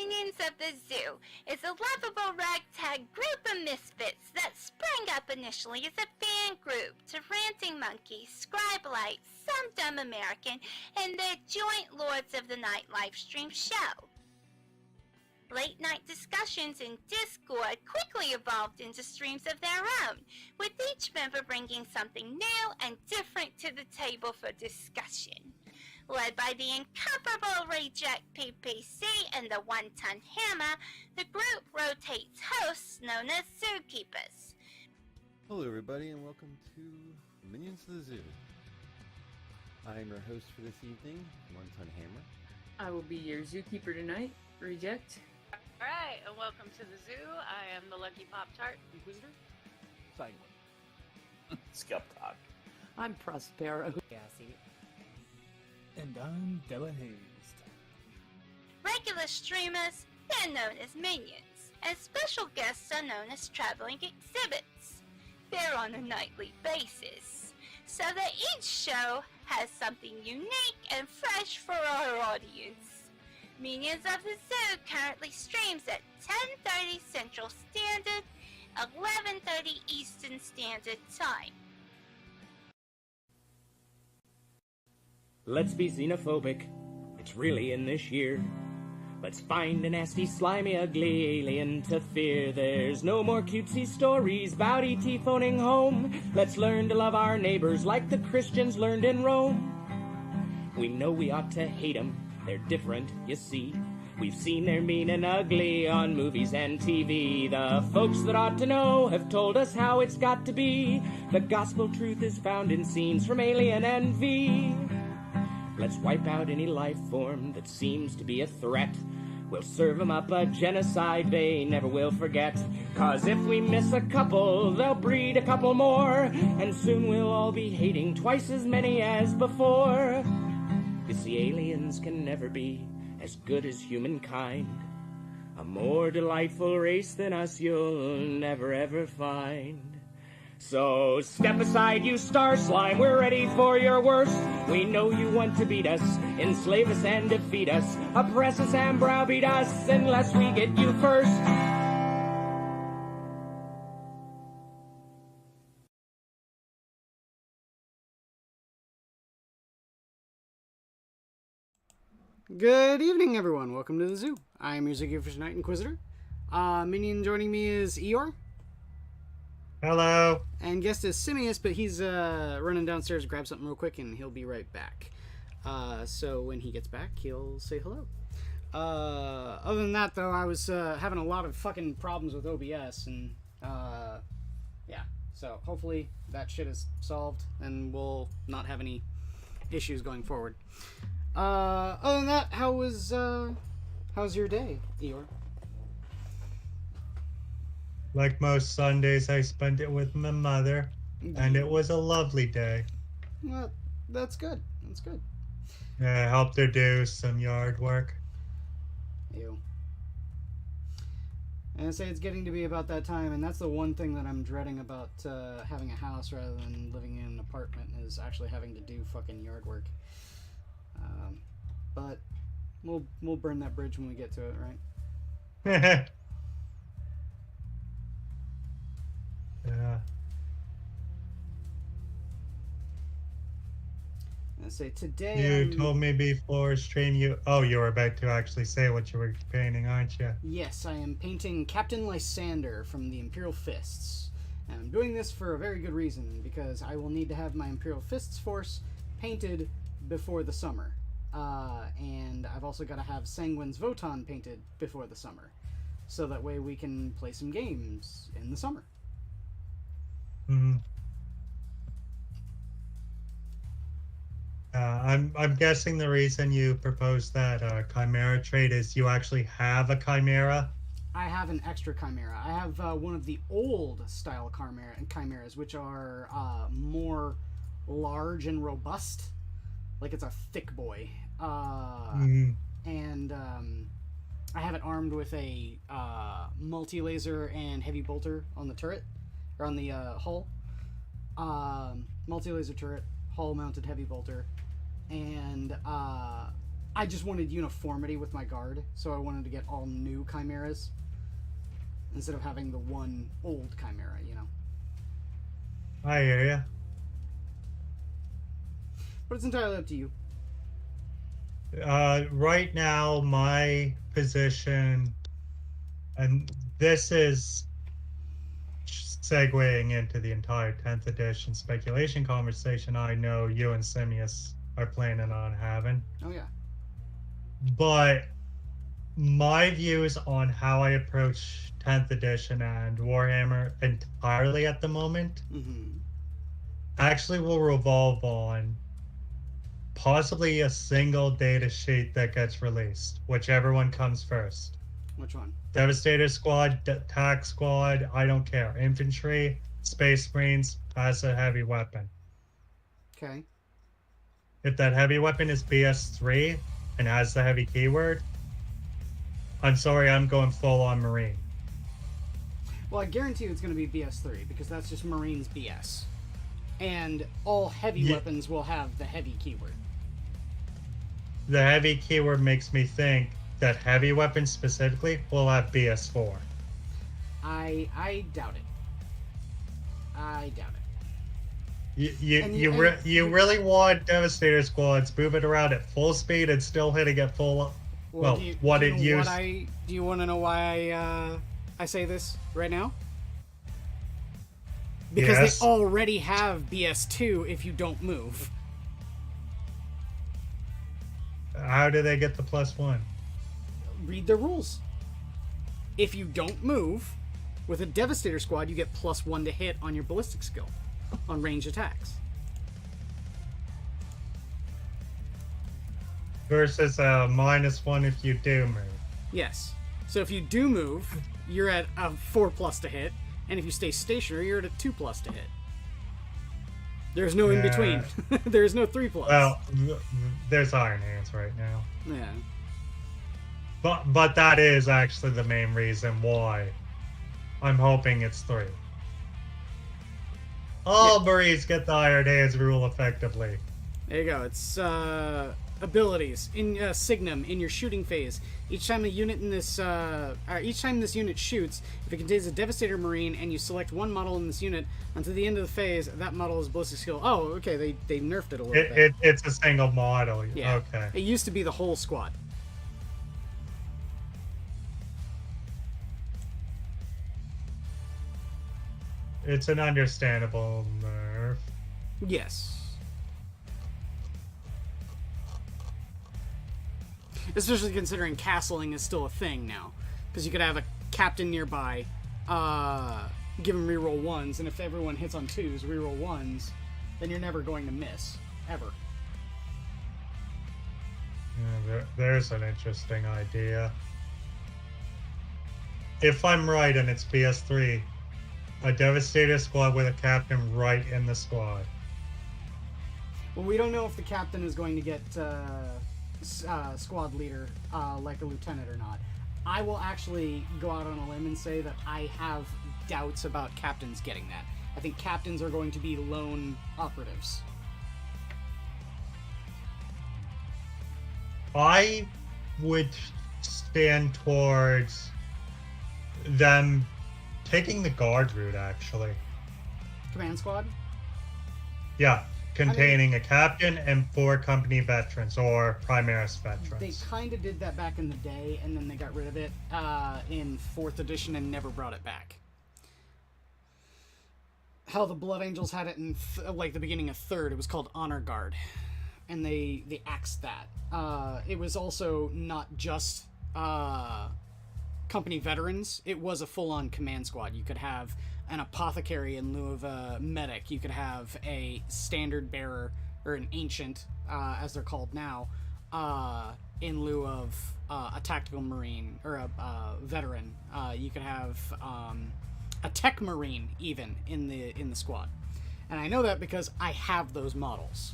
Minions of the Zoo is a lovable ragtag group of misfits that sprang up initially as a fan group to Ranting Monkey, Scribe-Light, Some Dumb American, and their joint Lords of the Night livestream show. Late night discussions in Discord quickly evolved into streams of their own, with each member bringing something new and different to the table for discussion. Led by the incomparable Reject PPC and the One-Ton Hammer, the group rotates hosts known as Zookeepers. Hello everybody and welcome to Minions of the Zoo. I am your host for this evening, One-Ton Hammer. I will be your Zookeeper tonight, Reject. Alright, and welcome to the zoo. I am the Lucky Pop-Tart Inquisitor. Sanguine. Skep, Tock. I'm Prospero. Cassie. And I'm Hazed. Regular streamers, they're known as Minions, and special guests are known as traveling exhibits. They're on a nightly basis, so that each show has something unique and fresh for our audience. Minions of the Zoo currently streams at 10:30 Central Standard, 11:30 Eastern Standard Time. Let's be xenophobic, it's really in this year. Let's find a nasty, slimy, ugly alien to fear. There's no more cutesy stories about E.T. phoning home. Let's learn to love our neighbors like the Christians learned in Rome. We know we ought to hate them, they're different, you see. We've seen their mean and ugly on movies and TV. The folks that ought to know have told us how it's got to be. The gospel truth is found in scenes from Alien and V. Let's wipe out any life form that seems to be a threat. We'll serve them up a genocide they never will forget. 'Cause if we miss a couple, they'll breed a couple more. And soon we'll all be hating twice as many as before. You see, aliens can never be as good as humankind. A more delightful race than us you'll never ever find. So step aside, you star slime, we're ready for your worst. We know you want to beat us, enslave us and defeat us, oppress us and browbeat us unless we get you first. Good evening, everyone. Welcome to the zoo. I am your Zookeeper for tonight, Inquisitor. Minion joining me is Eeyore. Hello. And guest is Simmias, but he's running downstairs to grab something real quick, and he'll be right back. So when he gets back, he'll say hello. Other than that, though, I was having a lot of fucking problems with OBS, and yeah. So hopefully that shit is solved, and we'll not have any issues going forward. Other than that, how's your day, Eeyore? Like most Sundays, I spent it with my mother, and it was a lovely day. Well, that's good. That's good. Yeah, I helped her do some yard work. Ew. And I say it's getting to be about that time, and that's the one thing that I'm dreading about having a house rather than living in an apartment is actually having to do fucking yard work. But we'll burn that bridge when we get to it, right? Yeah. I say today. You told me before stream you were about to actually say what you were painting, aren't you? Yes, I am painting Captain Lysander from the Imperial Fists. And I'm doing this for a very good reason, because I will need to have my Imperial Fists force painted before the summer. And I've also got to have Sanguine's Voton painted before the summer. So that way we can play some games in the summer. Mm-hmm. I'm guessing the reason you proposed that Chimera trait is you actually have a Chimera? I have an extra Chimera. I have one of the old style Chimeras, which are more large and robust. Like it's a thick boy. And I have it armed with a multi-laser and heavy bolter on the turret, or on the hull. Multi-laser turret, hull-mounted heavy bolter, and I I just wanted uniformity with my guard, so I wanted to get all new chimeras instead of having the one old chimera, you know. I hear ya. But it's entirely up to you. Right now, my position, and this is segueing into the entire 10th edition speculation conversation I know you and Simmias are planning on having. Oh, yeah. But my views on how I approach 10th edition and Warhammer entirely at the moment actually will revolve on possibly a single data sheet that gets released, whichever one comes first. Which one? Devastator Squad, Tack Squad, I don't care. Infantry, Space Marines has a heavy weapon. Okay. If that heavy weapon is BS3 and has the heavy keyword, I'm sorry, I'm going full on Marine. Well, I guarantee you it's going to be BS3 because that's just Marines BS. And all heavy weapons will have the heavy keyword. The heavy keyword makes me think that heavy weapons specifically will have BS4. I doubt it. I doubt it. You really want Devastator Squads moving around at full speed and still hitting at full... Do you want to know why I say this right now? Because Yes. they already have BS2 if you don't move. How do they get the +1? Read the rules. If you don't move, with a Devastator Squad, you get +1 to hit on your ballistic skill on ranged attacks. Versus a -1 if you do move. Yes. So if you do move, you're at a 4+ to hit, and if you stay stationary, you're at a 2+ to hit. There's no in between. There's no 3+. Well, there's Iron Hands right now. Yeah. But that is actually the main reason why I'm hoping it's 3. All Marines get the Iron Hands rule effectively. There you go. It's abilities in Signum in your shooting phase. Each time a unit in this, each time this unit shoots, if it contains a Devastator Marine and you select one model in this unit until the end of the phase, that model is ballistic skill. Oh, okay. They nerfed it a little bit. It's a single model. Yeah. Okay. It used to be the whole squad. It's an understandable nerf. Yes. Especially considering castling is still a thing now. Because you could have a captain nearby, give him reroll 1s, and if everyone hits on 2s, reroll 1s, then you're never going to miss. Ever. Yeah, there's an interesting idea. If I'm right and it's BS3, a Devastator Squad with a captain right in the squad. Well, we don't know if the captain is going to get squad leader like a lieutenant or not. I will actually go out on a limb and say that I have doubts about captains getting that. I think captains are going to be lone operatives. I would stand towards them taking the guard route, actually. Command squad? Yeah, containing a captain and 4 company veterans or Primaris veterans. They kind of did that back in the day, and then they got rid of it in 4th edition and never brought it back. How the Blood Angels had it in like the beginning of 3rd, it was called Honor Guard, and they axed that. It was also not just company veterans. It was a full-on command squad. You could have an apothecary in lieu of a medic. You could have a standard bearer, or an ancient, as they're called now, in lieu of a tactical marine, or a veteran. You could have a tech marine, even, in the squad. And I know that because I have those models.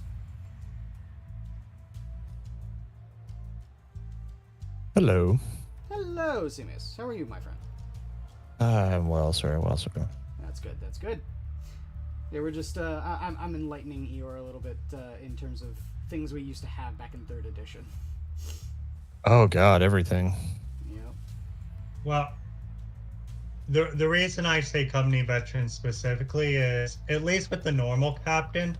Hello. Hello, Simmias. How are you, my friend? I'm well, sir. Well, sir. That's good. That's good. Yeah, we're just I'm enlightening Eeyore a little bit in terms of things we used to have back in 3rd edition. Oh God, everything. Yep. Well, the reason I say company veteran specifically is, at least with the normal captain,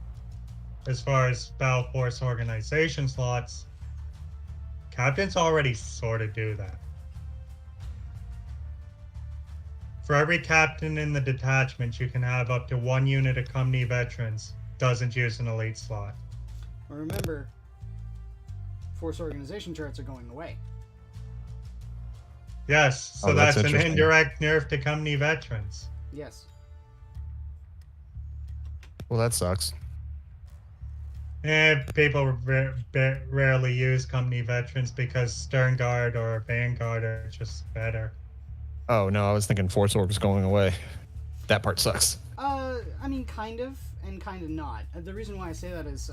as far as Battle Force organization slots, captains already sort of do that. For every captain in the detachment, you can have up to 1 unit of company veterans. Doesn't use an elite slot. Well, remember, force organization charts are going away. Yes, so Oh, that's that's an interesting. indirect nerf to company veterans. Yes. Well, that sucks. And people rarely use company veterans because Stern Guard or Vanguard are just better. Oh no, I was thinking Force Org was going away. That part sucks. I mean, kind of, and kind of not. The reason why I say that is,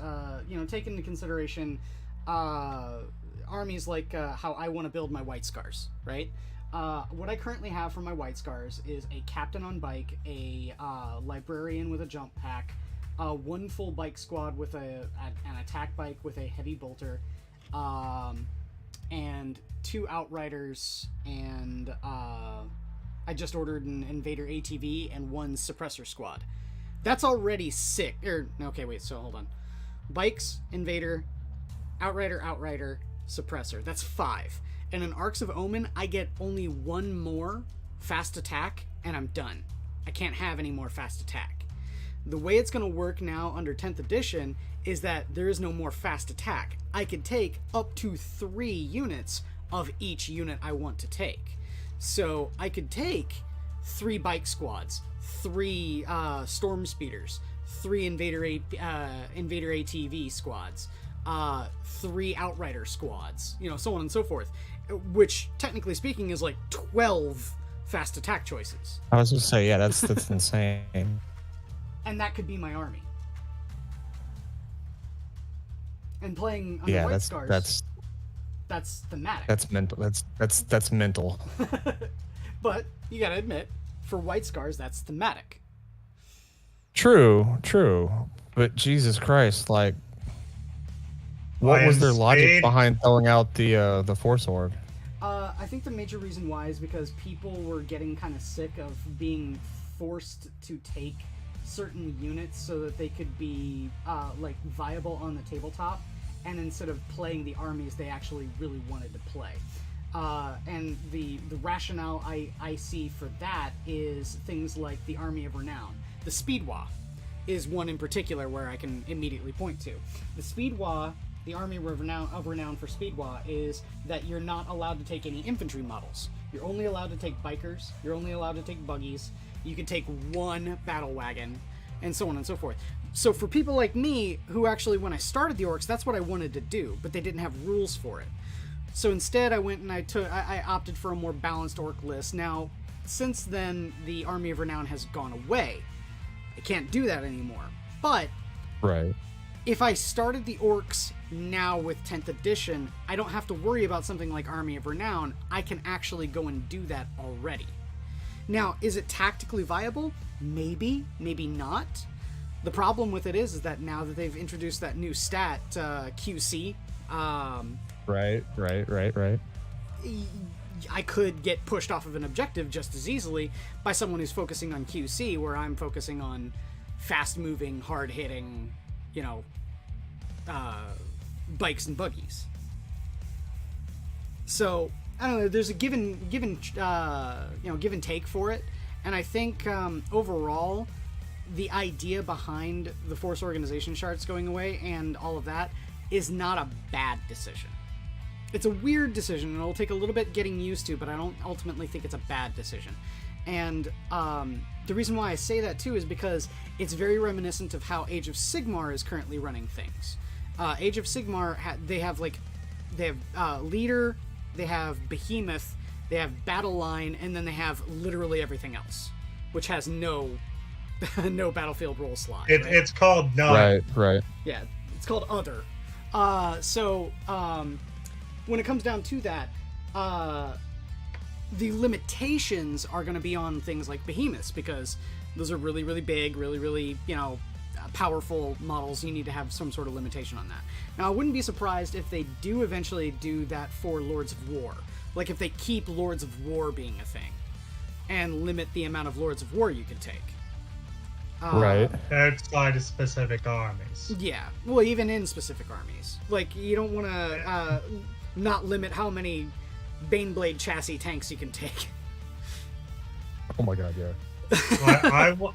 take into consideration armies like how I want to build my White Scars, right? What I currently have for my White Scars is a captain on bike, a librarian with a jump pack, 1 full bike squad with an attack bike with a heavy bolter, and 2 outriders, and I just ordered an invader ATV and 1 suppressor squad. That's already sick. Okay, wait, so hold on. Bikes, invader, outrider, suppressor. That's 5. And in Arcs of Omen, I get only 1 more fast attack, and I'm done. I can't have any more fast attack. The way it's going to work now under 10th edition is that there is no more fast attack. I could take up to 3 units of each unit I want to take. So I could take 3 bike squads, 3 storm speeders, 3 invader ATV squads, 3 outrider squads, so on and so forth, which technically speaking is like 12 fast attack choices. I was just say, yeah, that's insane. And that could be my army. And playing under Yeah, White Scars, that's thematic. That's mental. That's mental. But you gotta admit, for White Scars, that's thematic. True. But Jesus Christ, like, what was their logic behind throwing out the Force Org? I think the major reason why is because people were getting kind of sick of being forced to take certain units so that they could be viable on the tabletop, and instead of playing the armies they actually really wanted to play. And the rationale I see for that is things like the Army of Renown. The Speedwa is one in particular where I can immediately point to. The Speedwa, the Army of Renown for Speedwa, is that you're not allowed to take any infantry models. You're only allowed to take bikers, you're only allowed to take buggies, you can take 1 battle wagon, and so on and so forth. So for people like me, who actually, when I started the Orcs, that's what I wanted to do, but they didn't have rules for it. So instead I went and I opted for a more balanced Orc list. Now, since then, the Army of Renown has gone away. I can't do that anymore. But Right. if I started the Orcs now with 10th edition, I don't have to worry about something like Army of Renown. I can actually go and do that already. Now, is it tactically viable? Maybe, maybe not. The problem with it is that now that they've introduced that new stat, QC, Right. I could get pushed off of an objective just as easily by someone who's focusing on QC, where I'm focusing on fast-moving, hard-hitting, bikes and buggies. So I don't know. There's a give and take for it, and I think overall, the idea behind the Force organization charts going away and all of that is not a bad decision. It's a weird decision, and it'll take a little bit getting used to, but I don't ultimately think it's a bad decision. And the reason why I say that too is because it's very reminiscent of how Age of Sigmar is currently running things. Age of Sigmar, they have leader, they have behemoth, they have battle line, and then they have literally everything else, which has no battlefield role slot. It's called none. Right. Yeah, it's called other. When it comes down to that, the limitations are going to be on things like behemoths, because those are really, really big, really, really, powerful models, you need to have some sort of limitation on that. Now, I wouldn't be surprised if they do eventually do that for Lords of War. Like, if they keep Lords of War being a thing, and limit the amount of Lords of War you can take. Right. Outside of specific armies. Yeah. Well, even in specific armies. Like, you don't want to not limit how many Baneblade chassis tanks you can take. Oh my god, yeah.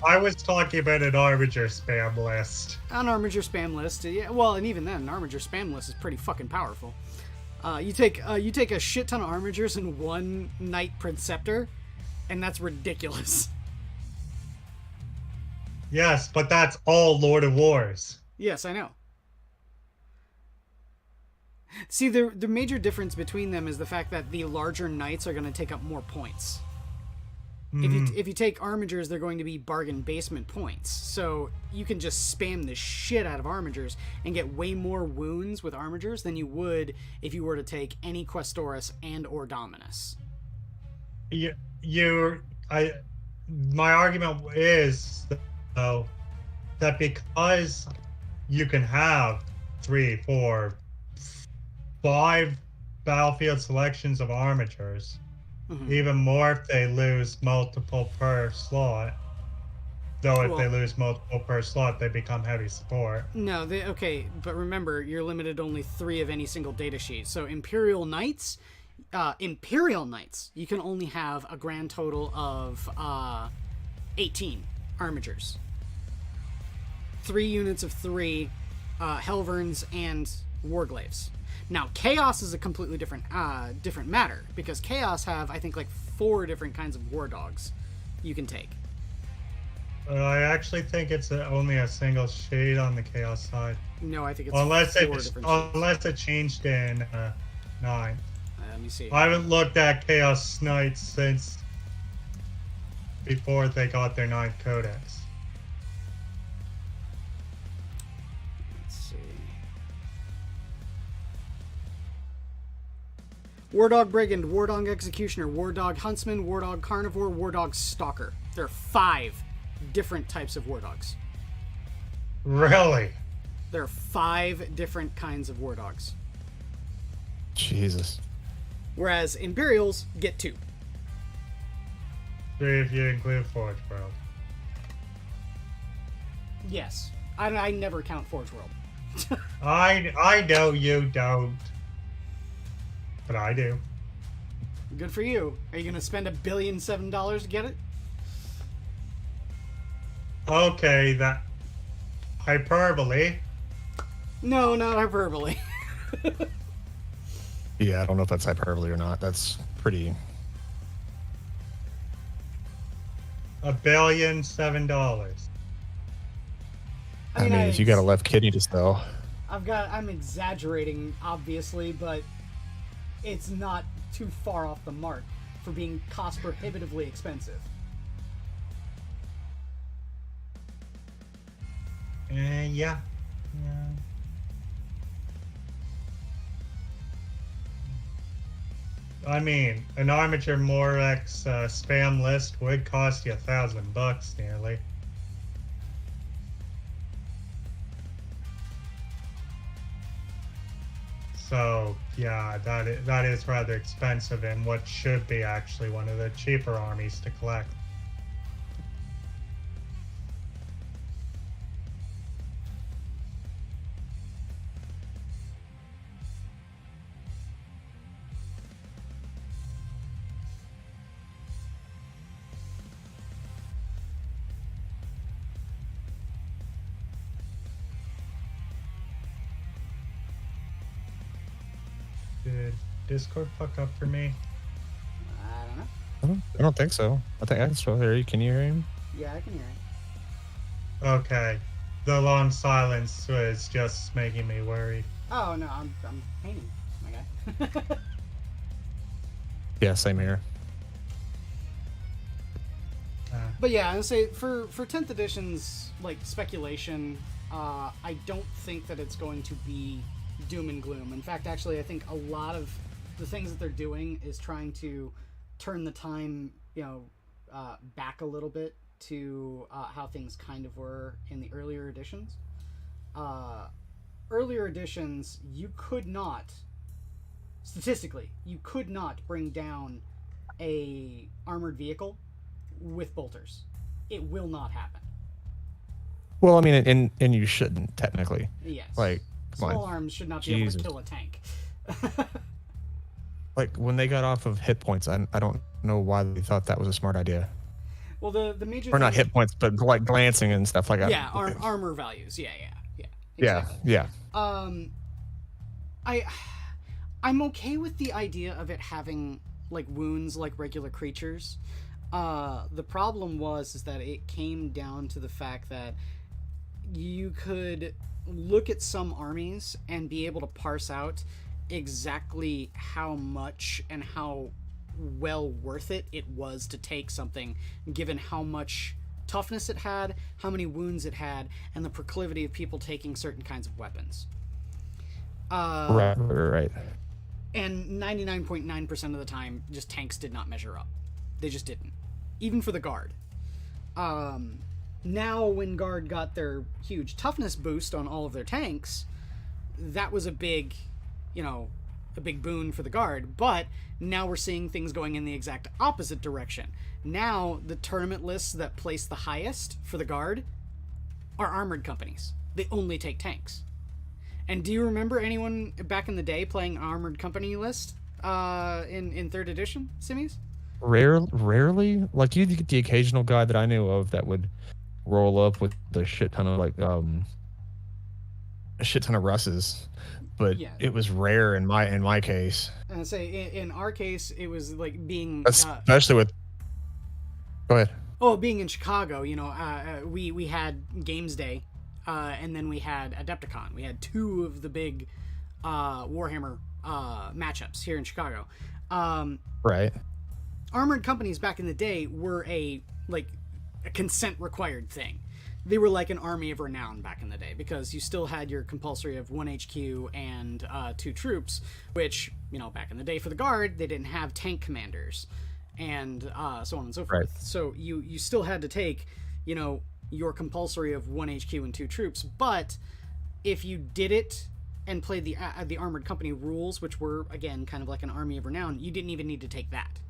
I was talking about an Armiger spam list. An Armiger spam list, yeah. Well, and even then, an Armiger spam list is pretty fucking powerful. You take a shit ton of Armigers and one Knight Preceptor, and that's ridiculous. Yes, but that's all Lord of Wars. Yes, I know. See, the major difference between them is the fact that the larger Knights are going to take up more points. If you take Armigers, they're going to be bargain basement points. So you can just spam the shit out of Armigers and get way more wounds with Armigers than you would if you were to take any Questoris and or Dominus. My argument is, though, that because you can have 3, 4, 5 battlefield selections of Armigers, even more if they lose multiple per slot. Though if they lose multiple per slot, they become heavy support. No, okay, but remember, you're limited only 3 of any single datasheet. So Imperial Knights, you can only have a grand total of 18 Armigers. 3 units of 3 Helverns and Warglaves. Now, Chaos is a completely different matter, because Chaos have, I think, like 4 different kinds of War Dogs you can take. I actually think it's only a single shade on the Chaos side. No, I think it's unless 4 different shades. Unless it changed in 9. Let me see. I haven't looked at Chaos Knights since before they got their 9th Codex. War Dog Brigand, War Dog Executioner, War Dog Huntsman, War Dog Carnivore, War Dog Stalker. There are 5 different types of War Dogs. Really? There are 5 different kinds of War Dogs. Jesus. Whereas Imperials get 2. 3 if you include Forge World. Yes. I never count Forge World. I know you don't. But I do. Good for you. Are you going to spend $1.7 billion to get it? Okay, that hyperbole. No, not hyperbole. Yeah, I don't know if that's hyperbole or not. That's pretty. $1.7 billion. I mean, if you got a left kidney to sell. I'm exaggerating, obviously, but it's not too far off the mark for being cost prohibitively expensive. Yeah. I mean, an Armiger Morex spam list would cost you $1,000 nearly. So yeah, that is rather expensive in what should be actually one of the cheaper armies to collect. Did Discord fuck up for me? I don't know. I don't think so. I think I can still hear you. Can you hear him? Yeah, I can hear it. Okay. The long silence was just making me worried. Oh no, I'm painting, my guy. Yeah, same here. But yeah, I would say for 10th edition's like speculation, I don't think that it's going to be doom and gloom. In fact, actually, I think a lot of the things that they're doing is trying to turn the time, back a little bit to how things kind of were in the earlier editions. Earlier editions, you could not, statistically, you could not bring down a armored vehicle with bolters. It will not happen. Well, I mean, and you shouldn't technically. Yes. Like, small arms should not be able to kill a tank. Like when they got off of hit points, I don't know why they thought that was a smart idea. Well, the major or not hit points, but like glancing and stuff like that. Yeah, armor values. Yeah. Exactly. Yeah. I'm okay with the idea of it having like wounds like regular creatures. The problem is that it came down to the fact that you could look at some armies and be able to parse out exactly how much and how well worth it was to take something, given how much toughness it had, how many wounds it had, and the proclivity of people taking certain kinds of weapons. Right. And 99.9% of the time, just tanks did not measure up. They just didn't. Even for the Guard. Now, when Guard got their huge toughness boost on all of their tanks, that was a big boon for the Guard. But now we're seeing things going in the exact opposite direction. Now, the tournament lists that place the highest for the Guard are armored companies. They only take tanks. And do you remember anyone back in the day playing an armored company list in 3rd edition, Simmias? Rarely. Like, you'd get the occasional guy that I knew of that would roll up with a shit ton of Russes, but yeah. It was rare in my case. And I say in our case, it was like being especially with. Go ahead. Oh, being in Chicago, we had Games Day, and then we had Adepticon. We had 2 of the big Warhammer matchups here in Chicago. Right. Armored companies back in the day were a consent required thing. They were like an army of renown back in the day because you still had your compulsory of 1 HQ and 2 troops, which, back in the day for the Guard, they didn't have tank commanders and so on and so forth. Right. So you still had to take, your compulsory of 1 HQ and 2 troops, but if you did it and played the armored company rules, which were, again, kind of like an army of renown, you didn't even need to take that.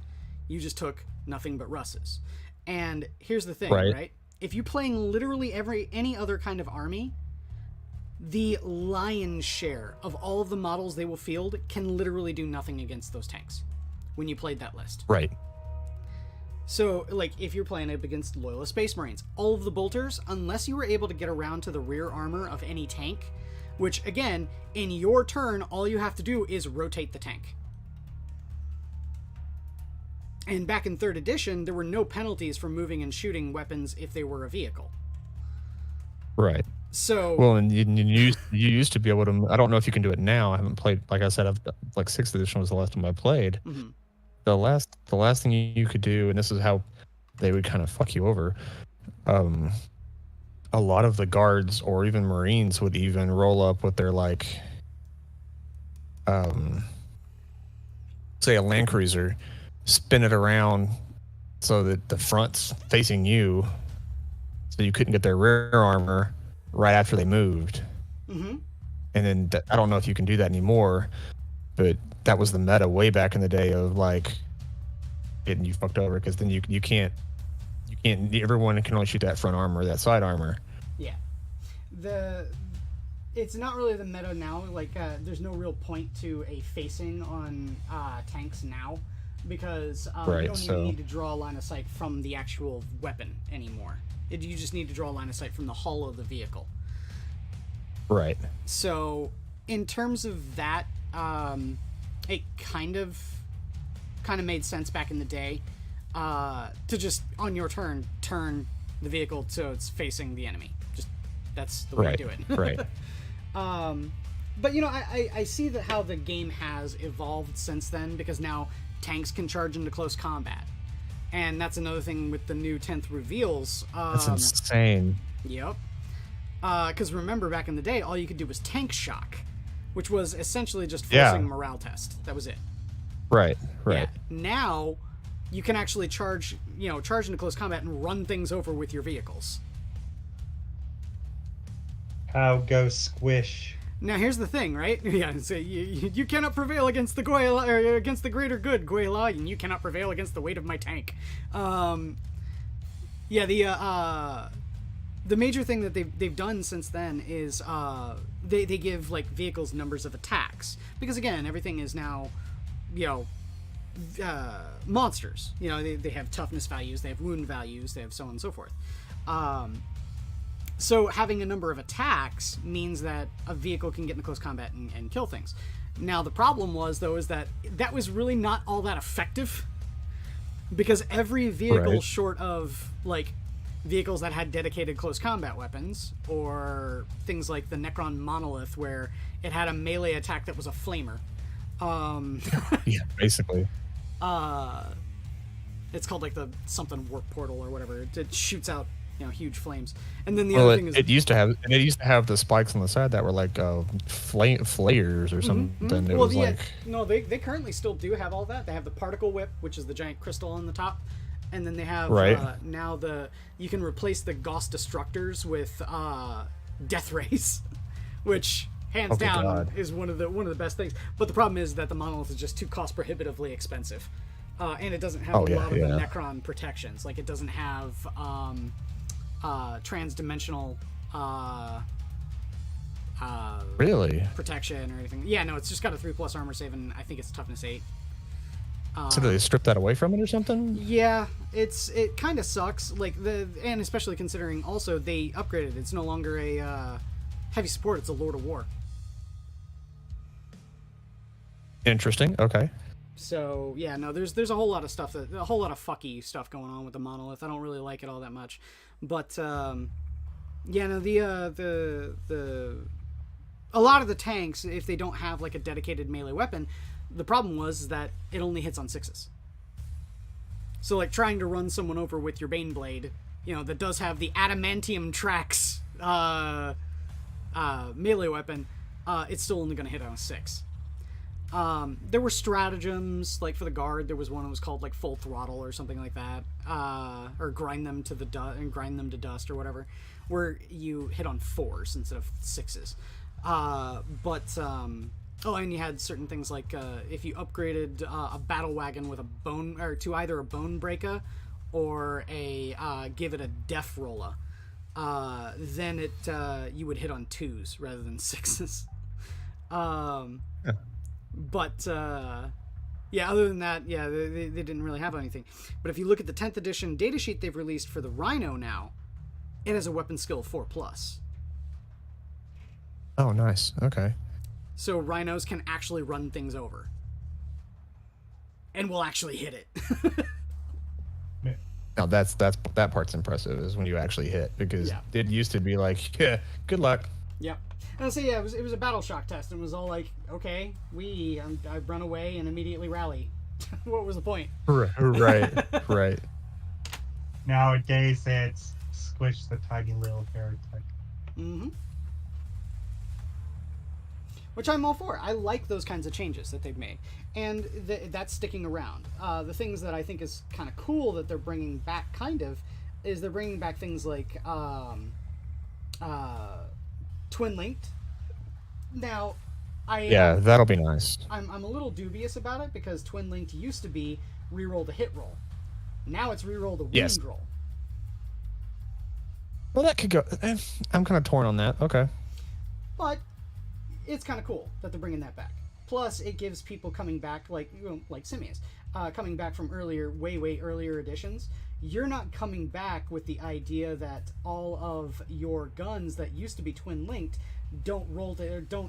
You just took nothing but Russes. And here's the thing, right? If you're playing literally any other kind of army, the lion's share of all of the models they will field can literally do nothing against those tanks when you played that list. Right. So, if you're playing up against Loyalist Space Marines, all of the bolters, unless you were able to get around to the rear armor of any tank, which, again, in your turn, all you have to do is rotate the tank. And back in 3rd edition, there were no penalties for moving and shooting weapons if they were a vehicle. Right. So... Well, and you used to be able to... I don't know if you can do it now. I haven't played... Like I said, 6th edition was the last time I played. Mm-hmm. The last thing you could do, and this is how they would kind of fuck you over, a lot of the Guards or even Marines would even roll up with their, say a Land Cruiser, spin it around so that the front's facing you, so you couldn't get their rear armor right after they moved. Mm-hmm. And then I don't know if you can do that anymore, but that was the meta way back in the day of getting you fucked over, because then you can't. Everyone can only shoot that front armor, that side armor. Yeah, it's not really the meta now. There's no real point to a facing on tanks now. Because you don't even need to draw a line of sight from the actual weapon anymore. You just need to draw a line of sight from the hull of the vehicle. Right. So, in terms of that, it kind of made sense back in the day to just, on your turn the vehicle so it's facing the enemy. Just, that's the way to do it. Right. But, I see how the game has evolved since then, because now tanks can charge into close combat. And that's another thing with the new 10th reveals. That's insane. Yep. Because remember, back in the day, all you could do was tank shock, which was essentially just forcing a morale test. That was it. Right. Yeah. Now, you can actually charge into close combat and run things over with your vehicles. How go squish. Now here's the thing, right? Yeah, so you cannot prevail against the Goyla, or against the greater good, Goyla, and you cannot prevail against the weight of my tank. The major thing that they've done since then is they give like vehicles numbers of attacks, because again, everything is now, monsters. They have toughness values, they have wound values, they have so on and so forth. So having a number of attacks means that a vehicle can get into close combat and kill things. Now the problem was, though, is that was really not all that effective, because every vehicle short of like vehicles that had dedicated close combat weapons, or things like the Necron Monolith where it had a melee attack that was a flamer. Yeah, basically. It's called like the something warp portal or whatever. It shoots out huge flames. And then the other thing is it used to have the spikes on the side that were like flares or something. Mm-hmm. It was like they currently still do have all that. They have the particle whip, which is the giant crystal on the top, and then they have now you can replace the Gauss destructors with death rays, which hands down is one of the best things. But the problem is that the monolith is just too cost prohibitively expensive, and it doesn't have a lot of the Necron protections. Like it doesn't have transdimensional protection or anything. Yeah, no, it's just got a 3+ armor save, and I think it's toughness 8. So did they strip that away from it or something? Yeah, it kind of sucks. And especially considering also they upgraded. It's no longer a heavy support. It's a Lord of War. Interesting. Okay. So yeah, no, there's a whole lot of stuff a whole lot of fucky stuff going on with the monolith. I don't really like it all that much, but yeah, no, the a lot of the tanks, if they don't have like a dedicated melee weapon, the problem was that it only hits on 6s. So like trying to run someone over with your Bane Blade, that does have the adamantium tracks melee weapon, it's still only going to hit on a 6. There were stratagems, like for the guard, there was one that was called like full throttle or something like that, or grind them to dust or whatever, where you hit on 4s instead of 6s. And you had certain things like if you upgraded a battle wagon with a bone, or to either a bone breaker or give it a death roller, then you would hit on 2s rather than 6s. But other than that, they didn't really have anything. But if you look at the 10th edition datasheet they've released for the Rhino now, it has a weapon skill 4+. Oh, nice. Okay. So rhinos can actually run things over. And will actually hit it. Now that part's impressive, is when you actually hit, because it used to be like, yeah, good luck. Yep. And so it was a battle shock test, and it was all like, okay, I run away and immediately rally. What was the point? Right. Nowadays, it's squish the tiny little heretic. Mm-hmm. Which I'm all for. I like those kinds of changes that they've made, and that's sticking around. The things that I think is kind of cool that they're bringing back, is they're bringing back things like twin linked. Now, that'll be nice. I'm a little dubious about it, because twin linked used to be reroll the hit roll. Now it's reroll the wound roll. Well, that could go. I'm kind of torn on that. Okay. But it's kind of cool that they're bringing that back. Plus, it gives people coming back, like Simmias, coming back from way earlier editions. You're not coming back with the idea that all of your guns that used to be twin linked don't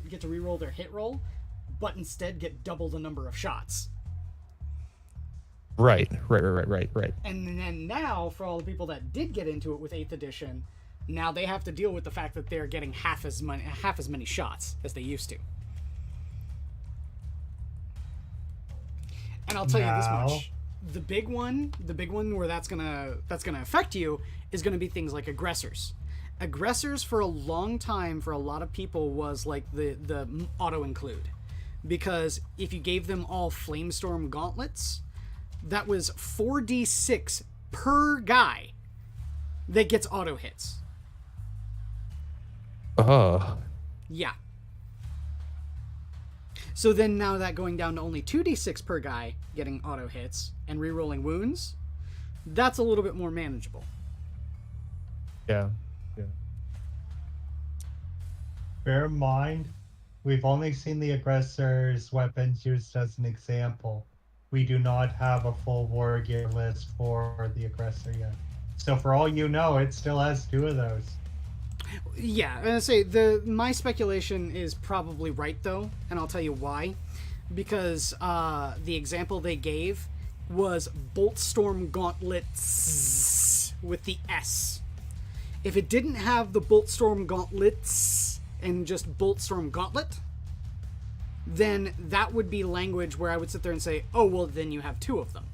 get to reroll their hit roll, but instead get double the number of shots. Right. And then now, for all the people that did get into it with 8th edition, now they have to deal with the fact that they're getting half as many shots as they used to. And I'll tell you this much: the big one where that's gonna affect you is gonna be things like aggressors. Aggressors, for a long time, for a lot of people, was like the auto include, because if you gave them all Flamestorm gauntlets, that was 4d6 per guy that gets auto hits. Yeah. So then now that going down to only 2d6 per guy getting auto hits and rerolling wounds, that's a little bit more manageable. Yeah. Bear in mind, we've only seen the aggressor's weapons used as an example. We do not have a full war gear list for the aggressor yet. So for all you know, it still has 2 of those. Yeah, I'm gonna say my speculation is probably right though, and I'll tell you why. Because the example they gave was Boltstorm Gauntlets with the S. If it didn't have the Boltstorm Gauntlets and just Boltstorm Gauntlet, then that would be language where I would sit there and say, oh, well, then you have 2 of them.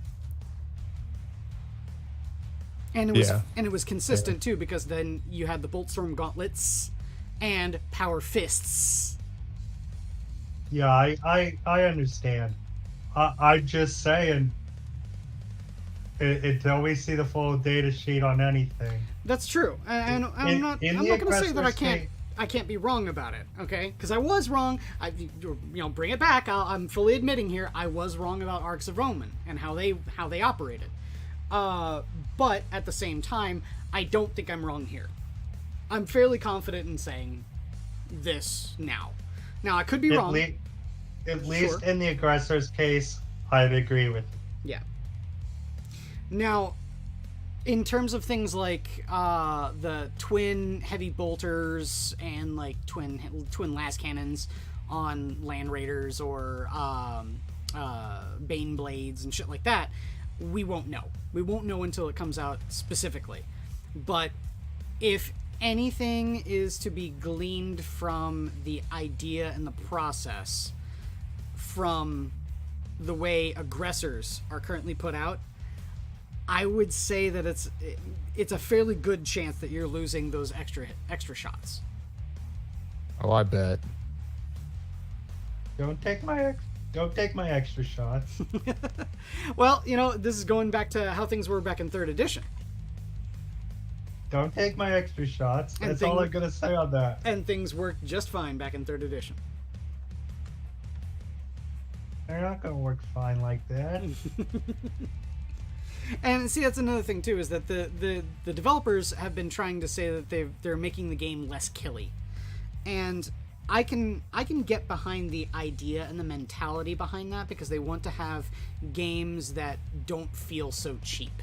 And it was consistent too, because then you had the Boltstorm Gauntlets and Power Fists. Yeah, I understand. I'm just saying, until we see the full data sheet on anything. That's true, and I'm not going to say that I can't be wrong about it, okay? Because I was wrong. Bring it back. I'm fully admitting here I was wrong about Arcs of Roman and how they operated. But at the same time, I don't think I'm wrong here. I'm fairly confident in saying this now. Now, I could be wrong. At least in the aggressor's case, I'd agree with you. Yeah. Now, in terms of things like the twin heavy bolters and like twin las cannons on land raiders or bane blades and shit like that, we won't know. We won't know until it comes out specifically. But if anything is to be gleaned from the idea and the process from the way aggressors are currently put out, I would say that it's a fairly good chance that you're losing those extra shots. Oh, I bet. Don't take my extra shots. Well, this is going back to how things were back in 3rd edition. Don't take my extra shots. That's all I'm gonna say on that. And things worked just fine back in 3rd edition. They're not gonna work fine like that. And see, that's another thing too, is that the developers have been trying to say that they're making the game less killy, and I can get behind the idea and the mentality behind that, because they want to have games that don't feel so cheap.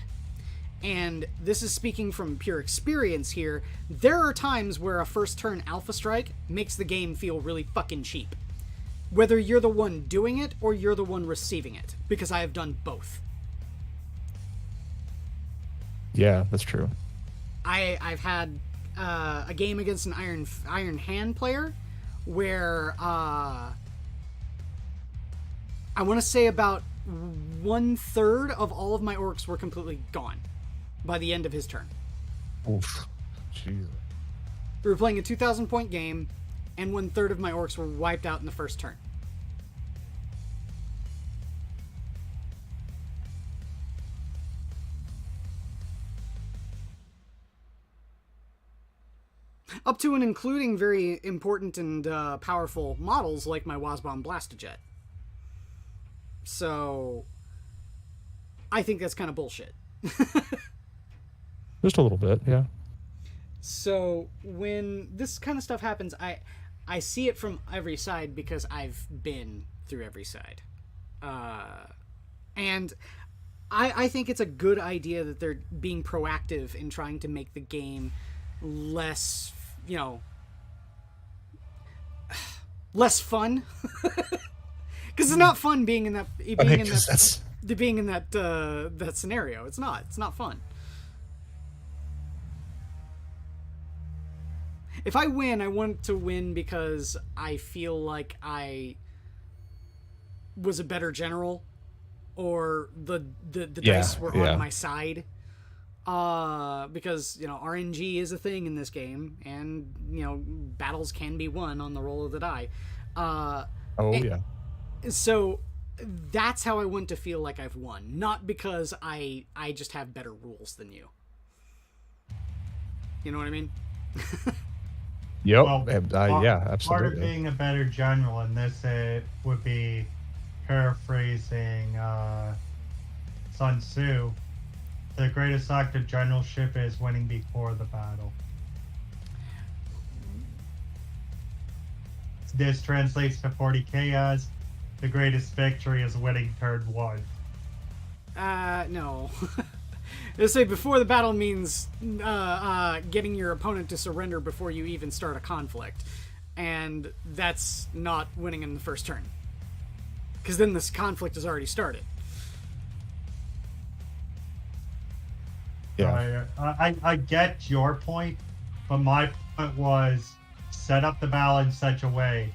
And this is speaking from pure experience here. There are times where a first turn alpha strike makes the game feel really fucking cheap, whether you're the one doing it or you're the one receiving it, because I have done both. Yeah, that's true. I've had a game against an Iron Hand player where I want to say about 1/3 of all of my orcs were completely gone by the end of his turn. Oof. Jesus. We were playing a 2,000 point game, and 1/3 of my orcs were wiped out in the first turn. Up to and including very important and powerful models like my Wasbomb Blastojet. So, I think that's kind of bullshit. Just a little bit, yeah. So, when this kind of stuff happens, I see it from every side because I've been through every side. And I think it's a good idea that they're being proactive in trying to make the game less, less fun. Because it's not fun being in that that scenario. It's not fun. If I win, I want to win because I feel like I was a better general, or the dice were on my side. Because RNG is a thing in this game, and battles can be won on the roll of the die. So that's how I want to feel like I've won, not because I just have better rules than you. You know what I mean? Yep. Well, Yeah, absolutely. Part of being a better general in this would be paraphrasing Sun Tzu. The greatest act of generalship is winning before the battle. This translates to 40k as the greatest victory is winning turn 1. No. Let's say before the battle means getting your opponent to surrender before you even start a conflict. And that's not winning in the first turn. Because then this conflict has already started. Yeah. I get your point, but my point was set up the battle in such a way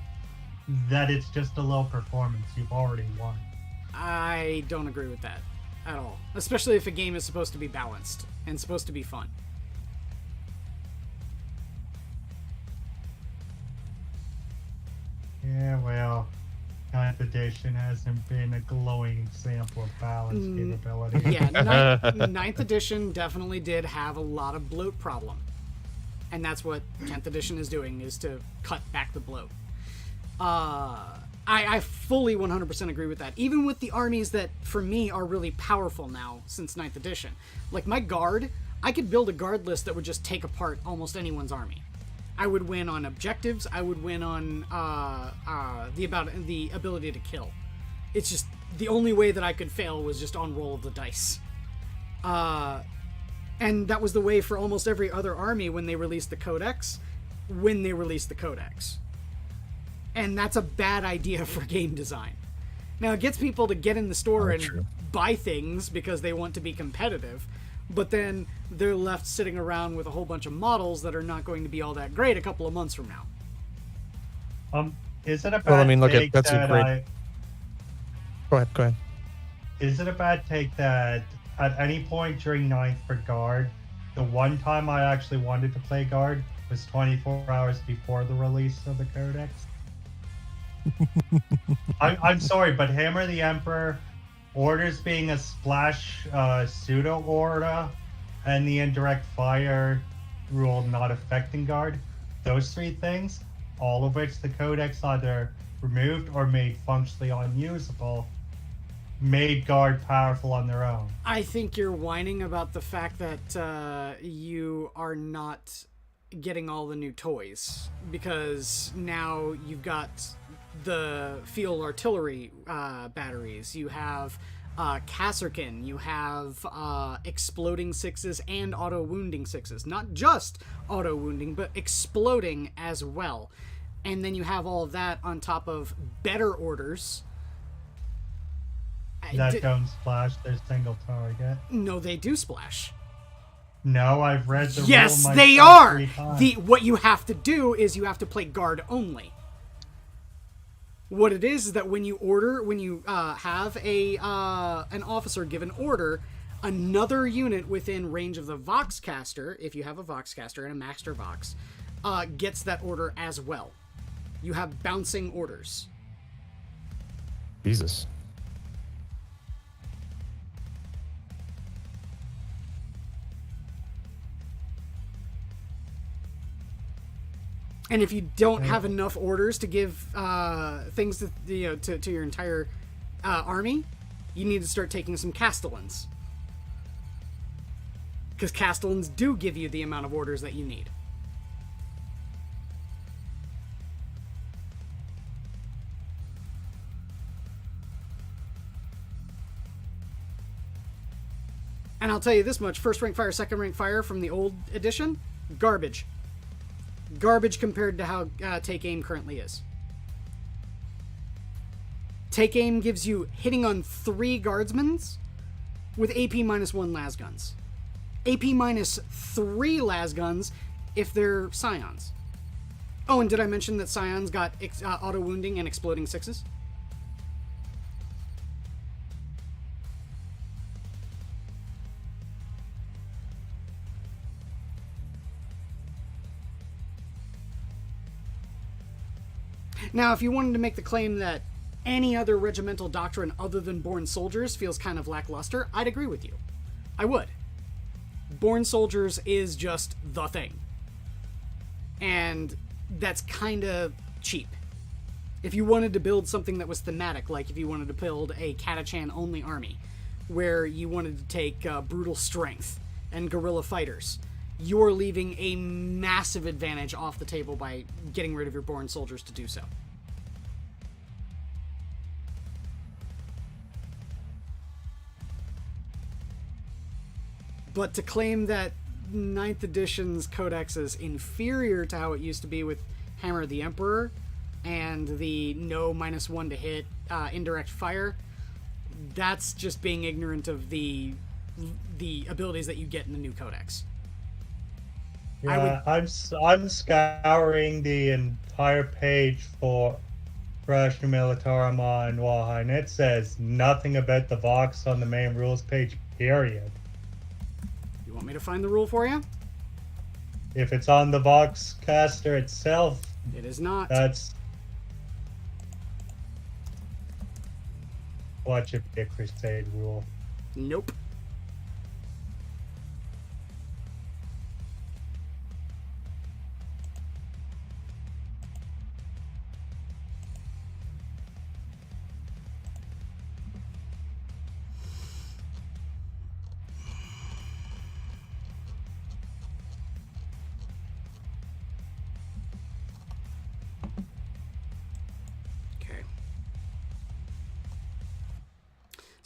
that it's just a low performance. You've already won. I don't agree with that at all. Especially if a game is supposed to be balanced and supposed to be fun. Yeah, well, 9th edition hasn't been a glowing example of balance capability. Yeah, 9th edition definitely did have a lot of bloat problem. And that's what 10th edition is doing, is to cut back the bloat. I fully 100% agree with that. Even with the armies that, for me, are really powerful now since 9th edition. Like my guard, I could build a guard list that would just take apart almost anyone's army. I would win on objectives. I would win on the ability to kill. It's just the only way that I could fail was just on roll of the dice. And that was the way for almost every other army when they released the Codex. And that's a bad idea for game design. Now, it gets people to get in the store and buy things because they want to be competitive, but then they're left sitting around with a whole bunch of models that are not going to be all that great a couple of months from now. Is it a bad Well, I mean, look take at that's a that great. Go ahead. Is it a bad take that at any point during 9th for guard, the one time I actually wanted to play guard was 24 hours before the release of the Codex? I'm sorry, but Hammer the Emperor, orders being a splash pseudo order, and the indirect fire rule not affecting guard, those 3 things, all of which the Codex either removed or made functionally unusable, made guard powerful on their own. I think you're whining about the fact that you are not getting all the new toys, because now you've got the field artillery batteries, you have Kasserkin, you have exploding 6s and auto wounding 6s. Not just auto wounding, but exploding as well. And then you have all of that on top of better orders. That don't splash, they're single target. No, they do splash. No, I've read the rule Yes, myself they are! 3 times. What you have to do is you have to play guard only. What it is that when you have an officer give an order, another unit within range of the Voxcaster, if you have a Voxcaster and a Master Vox, gets that order as well. You have bouncing orders. Jesus. And if you don't have enough orders to give things to your entire army, you need to start taking some Castellans. Because Castellans do give you the amount of orders that you need. And I'll tell you this much, first rank fire, second rank fire from the old edition, garbage. Garbage compared to how Take Aim currently is. Take Aim gives you hitting on 3 guardsmans with AP -1 las guns. AP -3 las guns if they're Scions. Oh, and did I mention that Scions got auto wounding and exploding 6s? Now, if you wanted to make the claim that any other regimental doctrine other than Born Soldiers feels kind of lackluster, I'd agree with you. I would. Born Soldiers is just the thing. And that's kind of cheap. If you wanted to build something that was thematic, like if you wanted to build a Catachan only army, where you wanted to take brutal strength and guerrilla fighters, you're leaving a massive advantage off the table by getting rid of your Born Soldiers to do so. But to claim that 9th edition's codex is inferior to how it used to be with Hammer of the Emperor and the no -1 to hit indirect fire, that's just being ignorant of the abilities that you get in the new codex. Yeah, I'm scouring the entire page for Astra Militarum on Walheim. It says nothing about the Vox on the main rules page, period. You want me to find the rule for you? If it's on the Vox caster itself, it is not. That's watch it be a Crusade rule. Nope.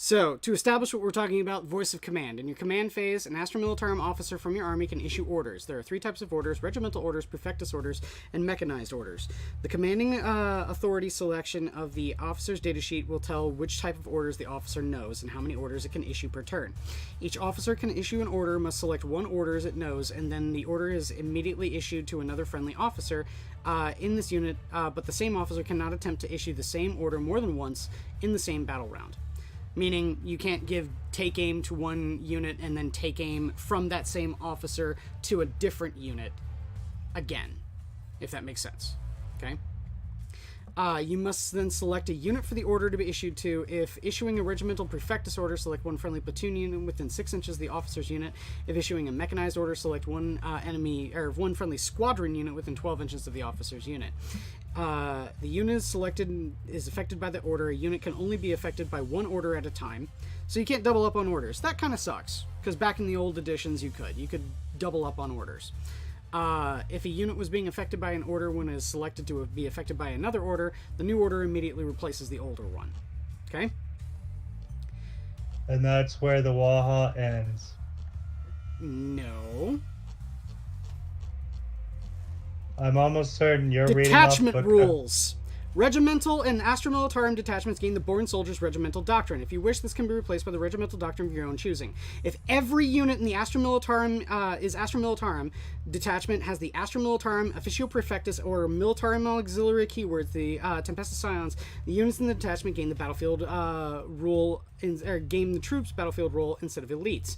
So, to establish what we're talking about, voice of command. In your command phase, an Astra Militarum officer from your army can issue orders. There are 3 types of orders: regimental orders, prefectus orders, and mechanized orders. The commanding authority selection of the officer's datasheet will tell which type of orders the officer knows and how many orders it can issue per turn. Each officer can issue an order, must select 1 order as it knows, and then the order is immediately issued to another friendly officer in this unit, but the same officer cannot attempt to issue the same order more than once in the same battle round. Meaning you can't give take aim to one unit and then take aim from that same officer to a different unit again, if that makes sense. Okay? You must then select a unit for the order to be issued to. If issuing a regimental prefectus order, select 1 friendly platoon unit within 6 inches of the officer's unit. If issuing a mechanized order, select 1 friendly squadron unit within 12 inches of the officer's unit. The unit selected is affected by the order. A unit can only be affected by 1 order at a time, so you can't double up on orders. That kind of sucks, because back in the old editions you could double up on orders. If a unit was being affected by an order when it is selected to be affected by another order, the new order immediately replaces the older one. Okay? And that's where the Waha ends. No. I'm almost certain you're reading Detachment rules. Regimental and Astra Militarum detachments gain the Born Soldiers Regimental Doctrine. If you wish, this can be replaced by the Regimental Doctrine of your own choosing. If every unit in the Astra Militarum is Astra Militarum detachment has the Astra Militarum Officio Prefectus or Militarum Auxiliary keywords, the Tempesta Scions, the units in the detachment gain the battlefield rule, gain the troops battlefield role instead of elites.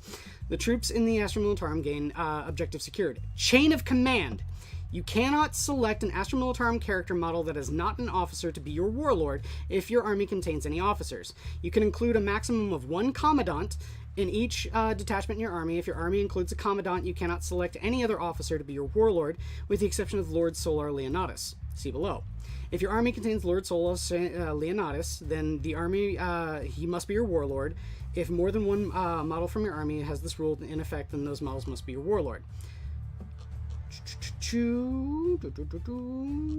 The troops in the Astra Militarum gain objective secured. Chain of command. You cannot select an Astra Militarum character model that is not an officer to be your warlord if your army contains any officers. You can include a maximum of 1 commandant in each detachment in your army. If your army includes a commandant, you cannot select any other officer to be your warlord, with the exception of Lord Solar Leonatus. See below. If your army contains Lord Solar Leonatus, then the army, he must be your warlord. If more than 1 model from your army has this rule in effect, then those models must be your warlord.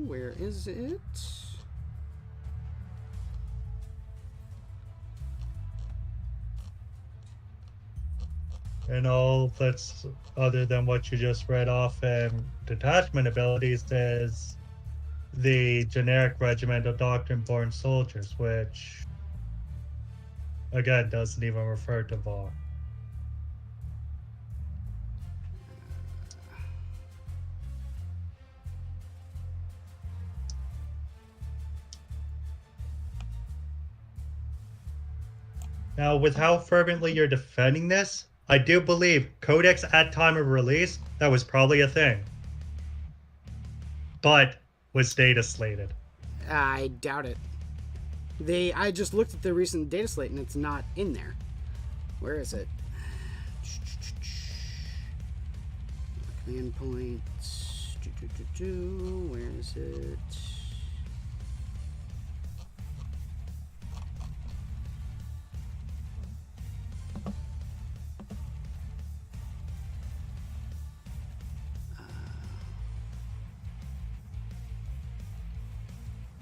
Where is it? And all that's other than what you just read off and detachment abilities is the generic regimental doctrine Born Soldiers, which again doesn't even refer to VAR. Now, with how fervently you're defending this, I do believe Codex at time of release, that was probably a thing. But was data slated. I doubt it. I just looked at the recent data slate and it's not in there. Where is it? Command points. Where is it?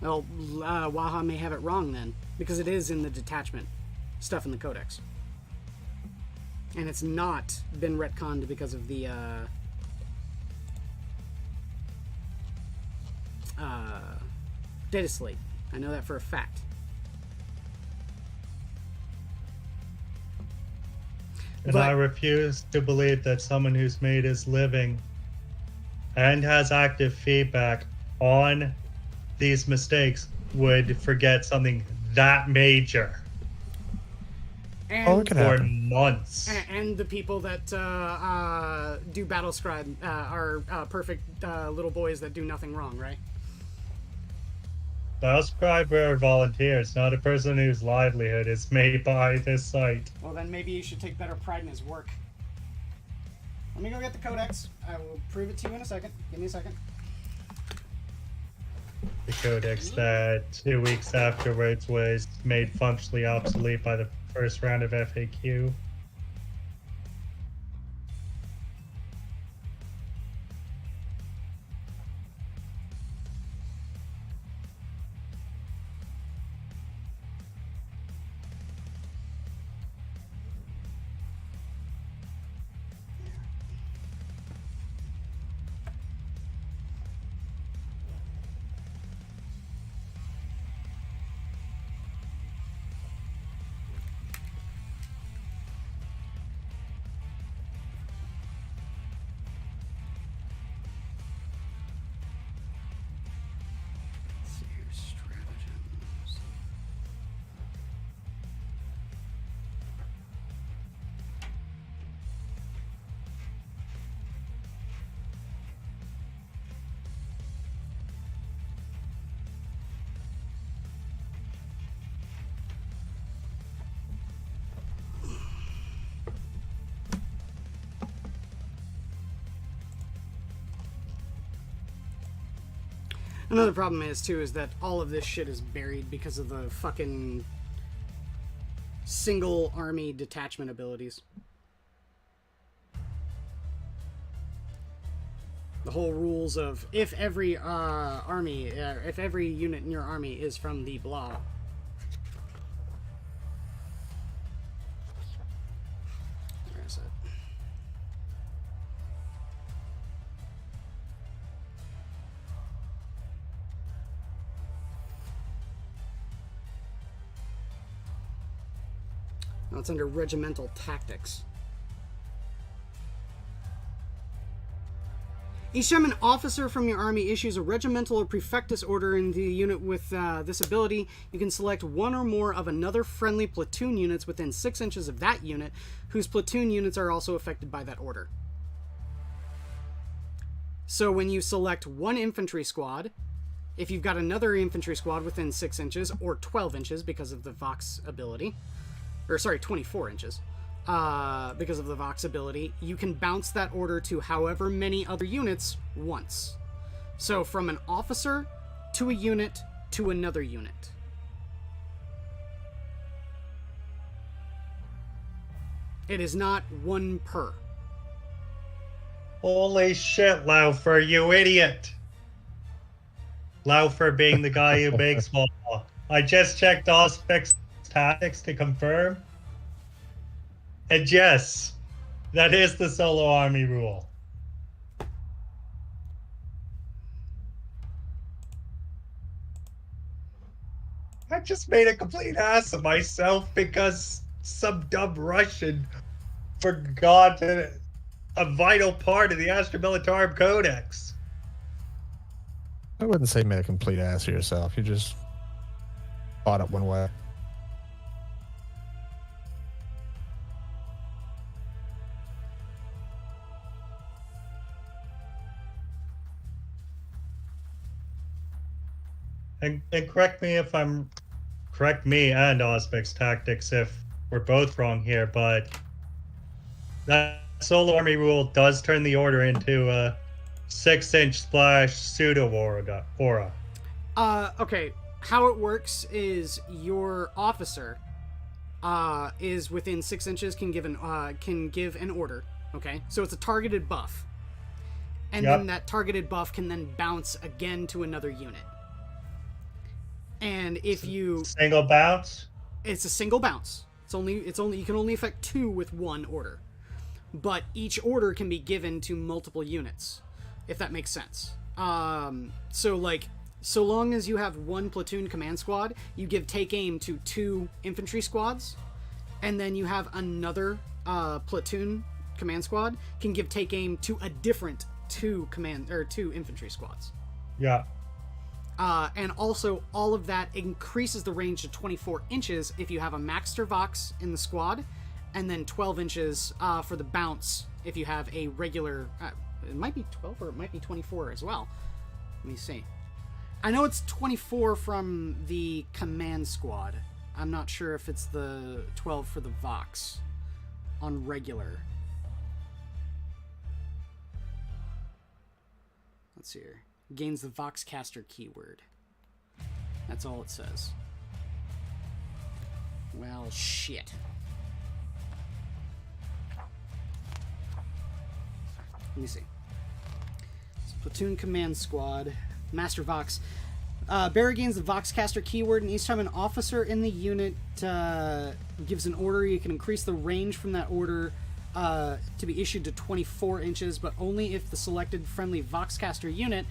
Well, Waha may have it wrong then, because it is in the detachment stuff in the codex. And it's not been retconned because of the data slate. I know that for a fact. And I refuse to believe that someone who's made his living and has active feedback on these mistakes would forget something that major And, for months. and the people that do battle scribe are perfect little boys that do nothing wrong, right? Battle scribe are volunteers, not a person whose livelihood is made by this site. Well, then maybe you should take better pride in his work. Let me go get the codex. I will prove it to you in a second. Give me a second. The codex that 2 weeks afterwards was made functionally obsolete by the first round of FAQ. Another problem is that all of this shit is buried because of the fucking single army detachment abilities. The whole rules of if every if every unit in your army is from the blah. Where is it? No, it's under regimental tactics. Each time an officer from your army issues a regimental or prefectus order in the unit with this ability, you can select one or more of another friendly platoon units within 6 inches of that unit, whose platoon units are also affected by that order. So when you select one infantry squad, if you've got another infantry squad within 6 inches, or 12 inches because of the Vox ability, or sorry, 24 inches, because of the Vox ability, you can bounce that order to however many other units once. So from an officer to a unit to another unit. It is not one per. Holy shit, Laufer, you idiot! Laufer being the guy who makes law. I just checked Auspec's tactics to confirm. And yes, that is the solo army rule. I just made a complete ass of myself because some dumb Russian forgot a vital part of the Astra Militarum Codex. I wouldn't say made a complete ass of yourself. You just fought it one way. And correct me if I'm correct me and Ozbek's tactics if we're both wrong here, but that solo army rule does turn the order into a 6-inch splash pseudo aura. Okay. How it works is your officer is within 6 inches can give an order. Okay, so it's a targeted buff, and then that targeted buff can then bounce again to another unit. And if you single bounce, it's a single bounce. It's only you can only affect 2 with one order, but each order can be given to multiple units, if that makes sense. So long as you have one platoon command squad, you give take aim to 2 infantry squads, and then you have another platoon command squad can give take aim to a different 2 infantry squads. Yeah. And also, all of that increases the range to 24 inches if you have a Maxter Vox in the squad, and then 12 inches for the bounce if you have a regular... it might be 12 or it might be 24 as well. Let me see. I know it's 24 from the command squad. I'm not sure if it's the 12 for the Vox on regular. Let's see here. Gains the Voxcaster keyword. That's all it says. Well, shit. Let me see. So, platoon command squad. Master Vox. Bearer gains the Voxcaster keyword, and each time an officer in the unit gives an order, you can increase the range from that order to be issued to 24 inches, but only if the selected friendly Voxcaster unit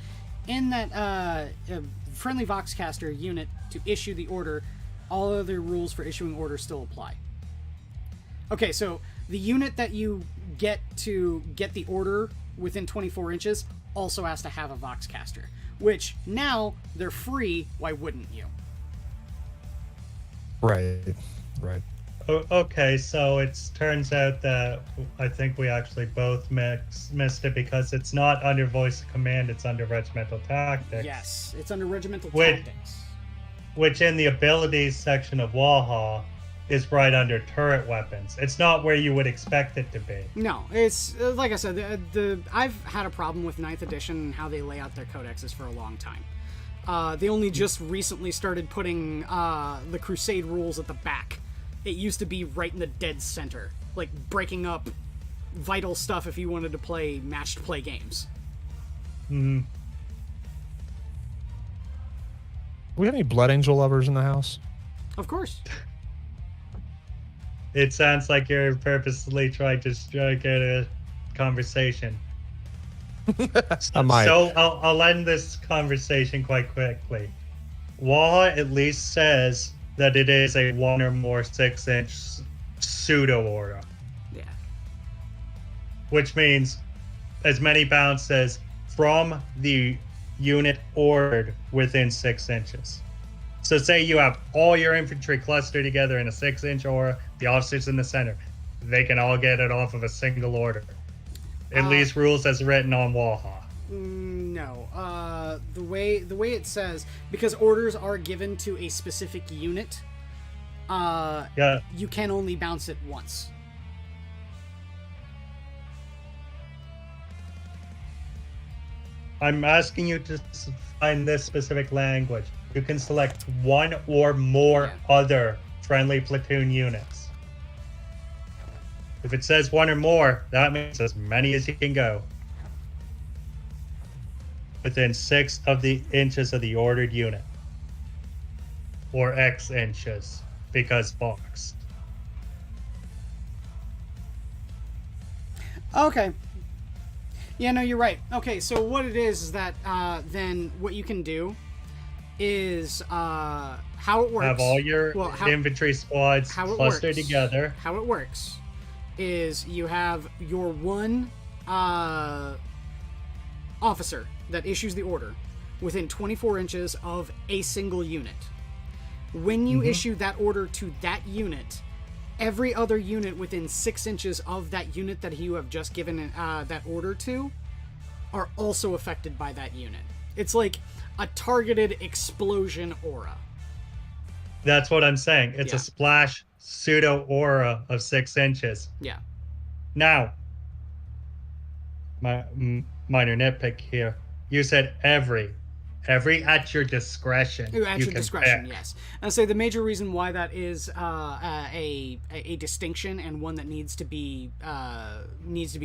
in that friendly Voxcaster unit to issue the order. All other rules for issuing orders still apply. Okay, so the unit that you get to get the order within 24 inches also has to have a Voxcaster, which now they're free. Why wouldn't you? Right. Okay, so it turns out that I think we actually both missed it because it's not under voice of command, it's under regimental tactics. Yes, it's under regimental tactics. Which in the abilities section of Waha is right under turret weapons. It's not where you would expect it to be. No, it's like I said, I've had a problem with 9th edition and how they lay out their codexes for a long time. They only just recently started putting the Crusade rules at the back. It used to be right in the dead center, like breaking up vital stuff if you wanted to play matched play games. Mm-hmm. Do we have any Blood Angel lovers in the house? Of course. It sounds like you're purposely trying to strike at a conversation. I might. So I'll end this conversation quite quickly. Waha at least says that it is a 1 or more 6-inch pseudo aura. Yeah. Which means as many bounces from the unit ordered within 6 inches. So say you have all your infantry clustered together in a 6-inch aura, the officers in the center. They can all get it off of a single order. At least rules as written on Waha. No. The way it says, because orders are given to a specific unit, you can only bounce it once. I'm asking you to find this specific language. You can select 1 or more other friendly platoon units. If it says 1 or more, that means as many as you can go. Within 6 of the inches of the ordered unit. Or X inches, because box. Okay. Yeah, no, you're right. Okay, so what it is that then what you can do is how it works. Have all your infantry squads clustered together. How it works is you have your one officer that issues the order within 24 inches of a single unit. When you issue that order to that unit, every other unit within 6 inches of that unit that you have just given that order to are also affected by that unit. It's like a targeted explosion aura. That's what I'm saying. It's Yeah. a splash pseudo aura of 6 inches. Yeah. Now, minor nitpick here. You said every at your discretion. At you your can discretion, pick. yes. I'll say the major reason why that is a distinction and one that needs to be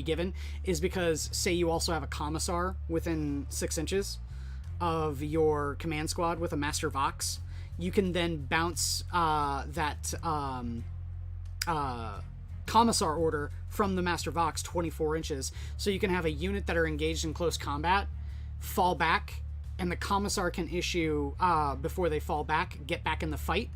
given is because, say, you also have a commissar within 6 inches of your command squad with a Master Vox, you can then bounce that commissar order from the Master Vox 24 inches, so you can have a unit that are engaged in close combat fall back, and the commissar can issue before they fall back, get back in the fight,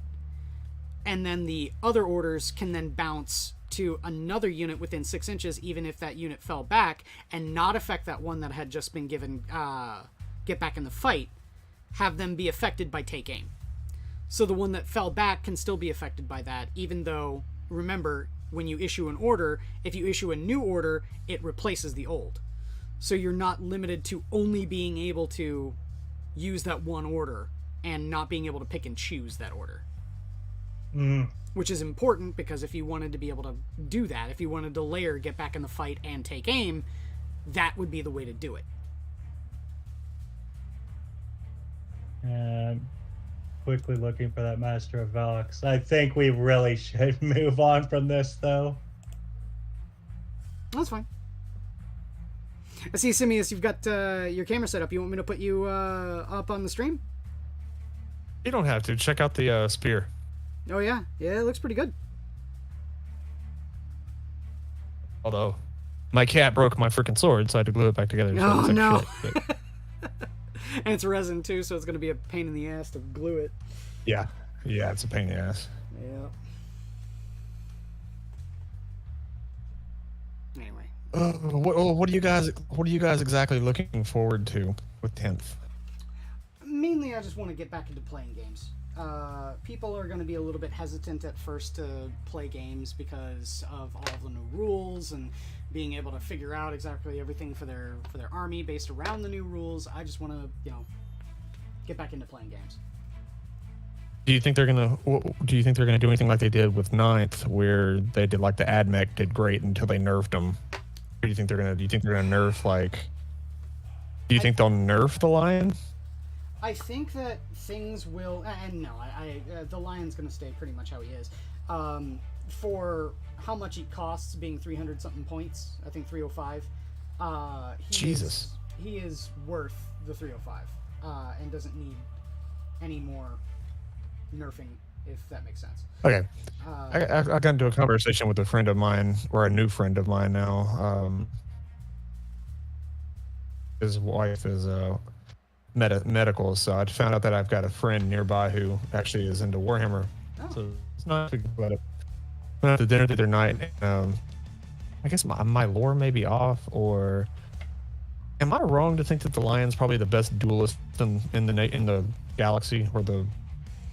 and then the other orders can then bounce to another unit within 6 inches, even if that unit fell back, and not affect that one that had just been given get back in the fight, have them be affected by take aim. So the one that fell back can still be affected by that, even though, remember, when you issue an order, if you issue a new order, it replaces the old. So you're not limited to only being able to use that one order and not being able to pick and choose that order. Which is important, because if you wanted to be able to do that, if you wanted to layer, get back in the fight, and take aim, that would be the way to do it. Quickly looking for that Master of Vox. I think we really should move on from this, though. That's fine. I see, Simmias, you've got your camera set up. You want me to put you up on the stream? You don't have to. Check out the spear. Oh, yeah. Yeah, it looks pretty good. Although, my cat broke my freaking sword, so I had to glue it back together. So Oh, it's like no. shit, but- And it's resin, too, so it's going to be a pain in the ass to glue it. yeah, it's a pain in the ass. Yeah. Anyway. What are you guys exactly looking forward to with 10th? Mainly, I just want to get back into playing games. People are going to be a little bit hesitant at first to play games because of all the new rules and being able to figure out exactly everything for their army based around the new rules. I just want to, get back into playing games. Do you think they're gonna do anything like they did with 9th, where they did like the AdMech did great until they nerfed them? Or do you think they're gonna nerf like? Do you think they'll nerf the lion? I think that things will, and no, the lion's going to stay pretty much how he is. For how much he costs, being 300 something points, I think 305. Jesus. He is worth the 305, and doesn't need any more nerfing, if that makes sense. Okay. I got into a conversation with a friend of mine, or a new friend of mine now. His wife is medical, so I found out that I've got a friend nearby who actually is into Warhammer. Oh. So it's not too about it. Went out to dinner the other night. I guess my lore may be off, or am I wrong to think that the lion's probably the best duelist in the galaxy or the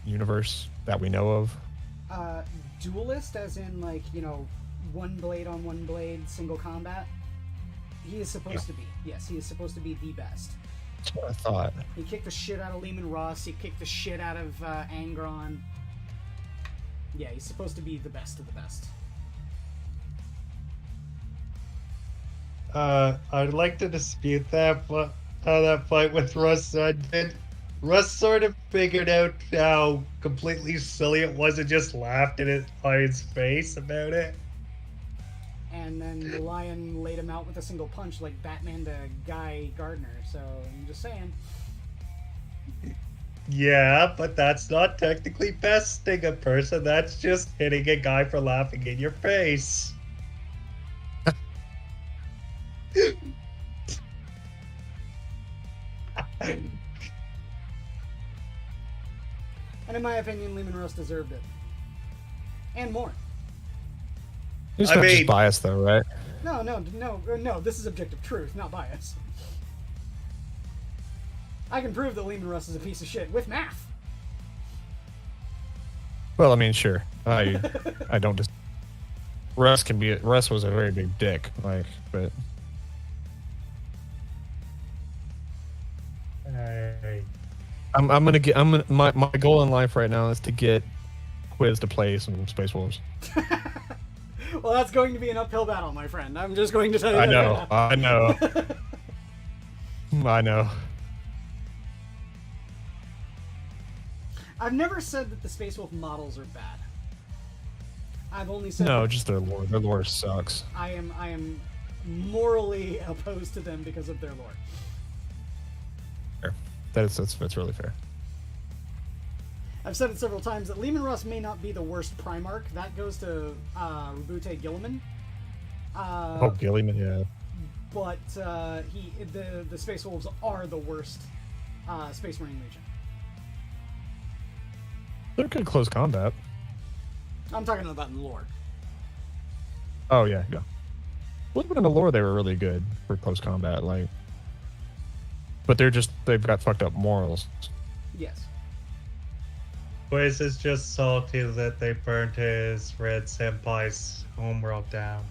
universe that we know of? Duelist, as in one blade on one blade, single combat. He is supposed to be. Yes, he is supposed to be the best. That's what I thought. He kicked the shit out of Lehman Russ. He kicked the shit out of Angron. Yeah, he's supposed to be the best of the best. I'd like to dispute that, but how that fight with Russ ended. Russ sort of figured out how completely silly it was and just laughed in his lion's face about it. And then the lion laid him out with a single punch like Batman to Guy Gardner, so I'm just saying. Yeah, but that's not technically besting a person. That's just hitting a guy for laughing in your face. And in my opinion, Lehman Russ deserved it. And more. He's I not mean- just biased, though, right? No, this is objective truth, not bias. I can prove that Lehman Russ is a piece of shit with math. Well, I mean, sure. I don't just. Russ was a very big dick, but. Hey. My goal in life right now is to get TUES to play some Space Wolves. Well, that's going to be an uphill battle, my friend. I'm just going to tell you I that know, right now. I know. I know. I've never said that the Space Wolf models are bad. I've only said No, that just their lore. Their lore sucks. I am morally opposed to them because of their lore. Fair. That's really fair. I've said it several times that Lehman Russ may not be the worst Primarch. That goes to Rubute Gilliman. Gilliman, yeah. But the Space Wolves are the worst Space Marine Legion. They're good close combat. I'm talking about in lore. Oh yeah. Well, even in the lore, they were really good for close combat, like. But they've got fucked up morals. Yes. TUES is just salty that they burnt his Red Senpai's homeworld down.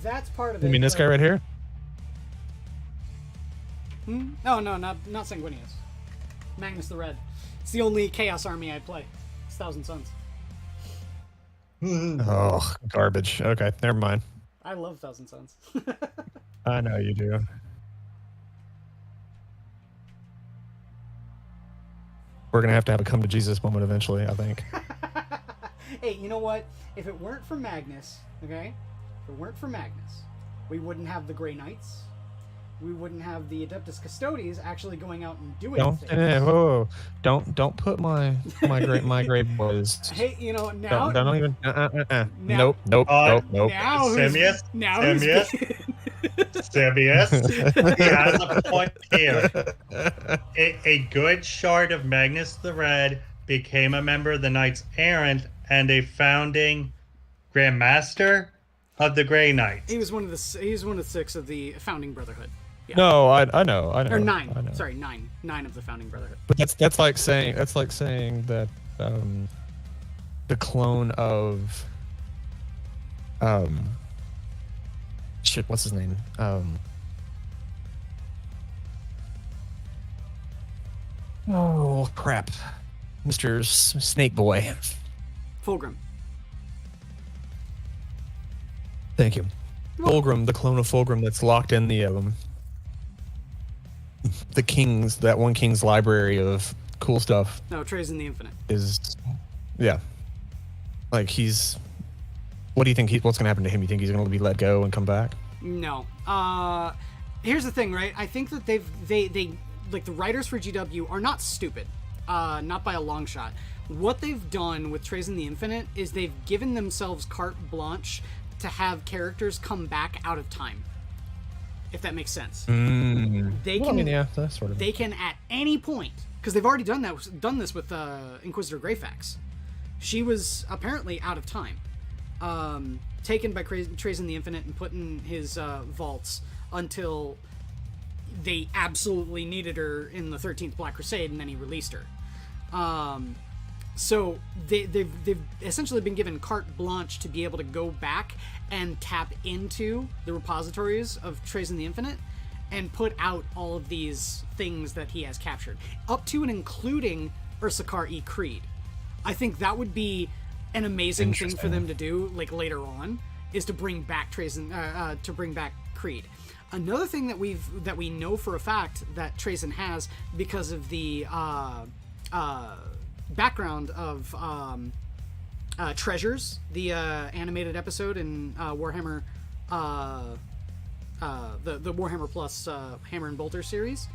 That's part of it. You mean this guy right here? No, not Sanguinius. Magnus the Red. It's the only Chaos army I play. It's Thousand Suns. Oh, garbage. Okay, never mind. I love Thousand Suns. I know you do. We're gonna have a come to Jesus moment eventually, I think. Hey, you know what? If it weren't for Magnus, okay? If it weren't for Magnus, we wouldn't have the Grey Knights. We wouldn't have the Adeptus Custodes actually going out and doing things. Whoa. Don't put my gray boys. Hey, you know, now... Don't even... Now, Nope. Now Simmias? Simmias? He has a point here. A good shard of Magnus the Red became a member of the Knights Errant and a founding Grand Master of the Grey Knights. He was one of the 6 of the founding Brotherhood. Yeah. No, I know. Or 9. I know. Sorry, 9 of the founding Brotherhood. But that's like saying that the clone of shit, what's his name? Oh crap, Mr. Snake Boy. Fulgrim. Thank you. Fulgrim, the clone of Fulgrim that's locked in that one king's library of cool stuff. No, TUES in the Infinite. Yeah. Like what do you think what's gonna happen to him? You think he's gonna be let go and come back? No. Here's the thing, right? I think that they like the writers for GW are not stupid. Not by a long shot. What they've done with TUES in the Infinite is they've given themselves carte blanche to have characters come back out of time. If that makes sense. They can at any point, because they've already done this with Inquisitor Greyfax. She was apparently out of time, taken by TUES in the Infinite and put in his vaults until they absolutely needed her in the 13th Black Crusade, and then he released her. So they've essentially been given carte blanche to be able to go back and tap into the repositories of TUES in the Infinite and put out all of these things that he has captured, up to and including Ursarkar E. Creed. I think that would be an amazing thing for them to do, like later on, is to bring back Creed. Another thing that we know for a fact that TUES has, because of the background of Treasures, the animated episode in Warhammer, the Warhammer Plus Hammer and Bolter series,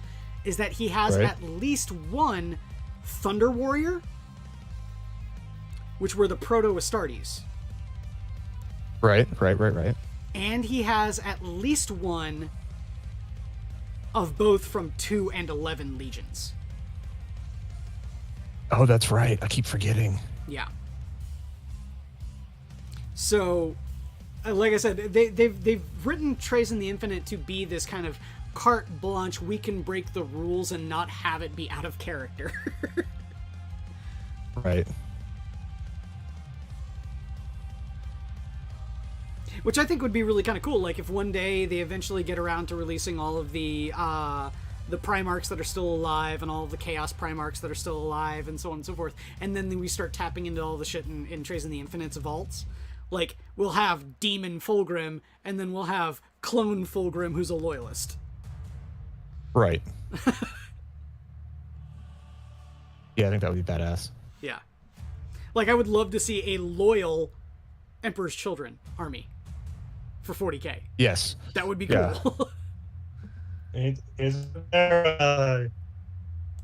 is that he has at least one Thunder Warrior, which were the Proto-Astartes. Right. And he has at least one of both from 2 and 11 legions. Oh, that's right. I keep forgetting. Yeah. So, like I said, they've written TUES in the Infinite to be this kind of carte blanche, we can break the rules and not have it be out of character. Right. Which I think would be really kind of cool. Like if one day they eventually get around to releasing all of the the Primarchs that are still alive and all the Chaos Primarchs that are still alive and so on and so forth. And then we start tapping into all the shit in Trays in the Infinites vaults. Like, we'll have Demon Fulgrim, and then we'll have Clone Fulgrim, who's a loyalist. Right. Yeah, I think that would be badass. Yeah. Like, I would love to see a loyal Emperor's Children army for 40k. Yes. That would be Yeah. cool. Is there a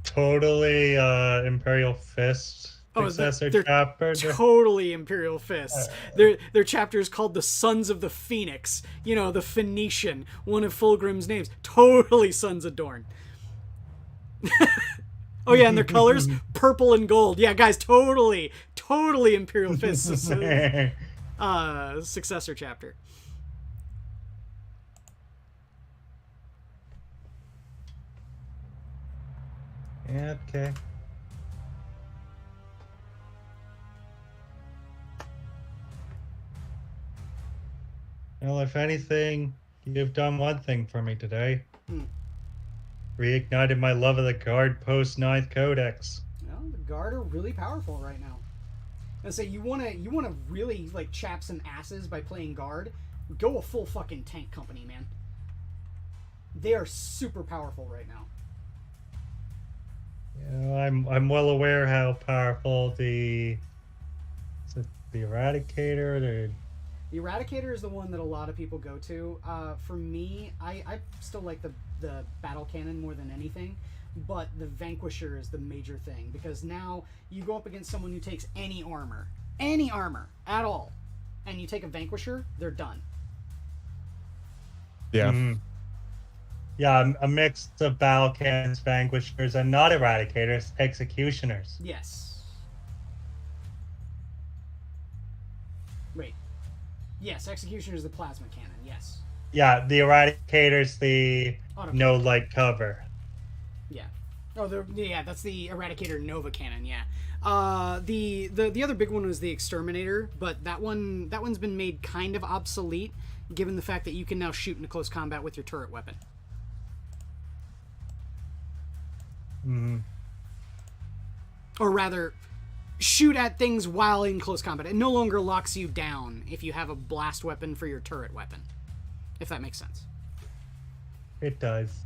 totally Imperial Fist successor they're chapter? totally Imperial Fists. Their chapter is called the Sons of the Phoenix. You know, the Phoenician, one of Fulgrim's names. Totally Sons of Dorn. Oh yeah, and their colors, purple and gold. Yeah, guys, totally Imperial Fists. Successor chapter. Yeah, okay. Well, if anything, you've done one thing for me today. Reignited my love of the Guard post 9th Codex. Well, the Guard are really powerful right now. I say you wanna really like chap some asses by playing Guard, go a full fucking tank company, man. They are super powerful right now. Yeah, I'm well aware how powerful the Eradicator. The Eradicator is the one that a lot of people go to. For me, I still like the Battle Cannon more than anything, but the Vanquisher is the major thing, because now you go up against someone who takes any armor at all, and you take a Vanquisher, they're done. Yeah. Yeah, a mix of Battle Cannons, Vanquishers, and not Eradicators, Executioners. Yes. Wait. Yes, Executioner is the Plasma Cannon, yes. Yeah, the Eradicator's the no light cover. Yeah. Oh, that's the Eradicator Nova Cannon, yeah. The other big one was the Exterminator, but that one's been made kind of obsolete, given the fact that you can now shoot into close combat with your turret weapon. Or rather, shoot at things while in close combat. It no longer locks you down if you have a blast weapon for your turret weapon. If that makes sense. It does.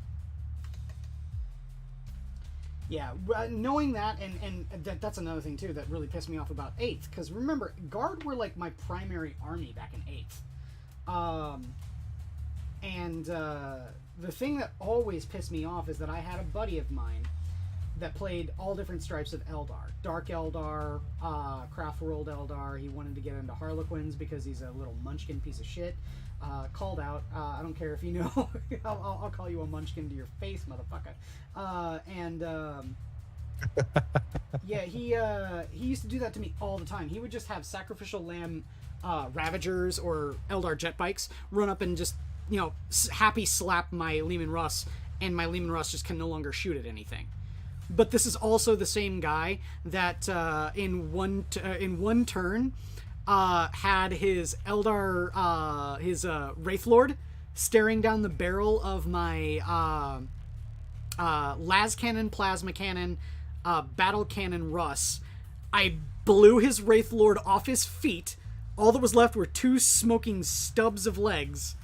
Yeah, knowing that, and that's another thing too that really pissed me off about 8th, because remember, Guard were like my primary army back in 8th. The thing that always pissed me off is that I had a buddy of mine that played all different stripes of Eldar. Dark Eldar, Craftworld Eldar. He wanted to get into Harlequins because he's a little munchkin piece of shit. Called out. I don't care if you know. I'll call you a munchkin to your face, motherfucker. Yeah, he used to do that to me all the time. He would just have Sacrificial Lamb Ravagers or Eldar jet bikes run up and just, happy slap my Leman Russ, and my Leman Russ just can no longer shoot at anything. But this is also the same guy that in one turn had his Eldar, his Wraithlord staring down the barrel of my las cannon, plasma cannon, battle cannon Russ. I blew his Wraithlord off his feet. All that was left were 2 smoking stubs of legs,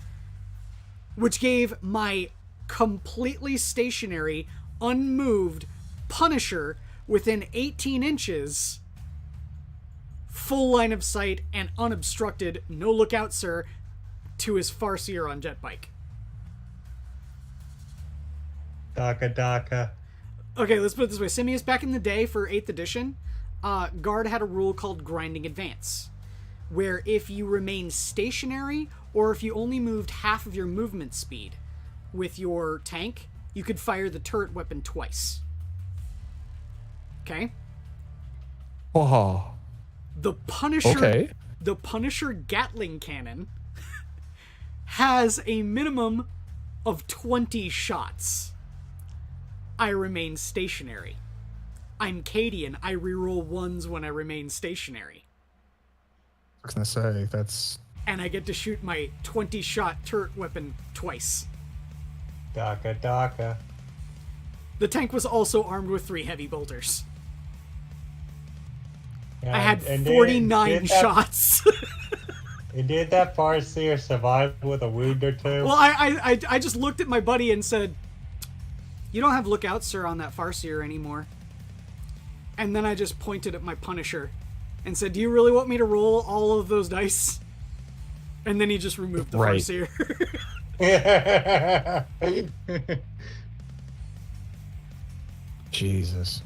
which gave my completely stationary, unmoved Punisher within 18 inches, full line of sight and unobstructed, no lookout sir, to his Farseer on jet bike. Daka. Okay, let's put it this way. Simmias, back in the day for 8th edition, Guard had a rule called Grinding Advance, where if you remained stationary or if you only moved half of your movement speed with your tank, you could fire the turret weapon twice. Okay? Oh. The Punisher Gatling cannon has a minimum of 20 shots. I remain stationary. I'm Cadian. I reroll 1s when I remain stationary. I was gonna say, that's... And I get to shoot my 20-shot turret weapon twice. Daka. The tank was also armed with 3 heavy bolters. Yeah, I had and 49 shots. And did that Farseer survive with a wound or two? Well, I just looked at my buddy and said, "You don't have lookouts, sir, on that Farseer anymore." And then I just pointed at my Punisher and said, "Do you really want me to roll all of those dice?" And then he just removed the Farseer. Jesus.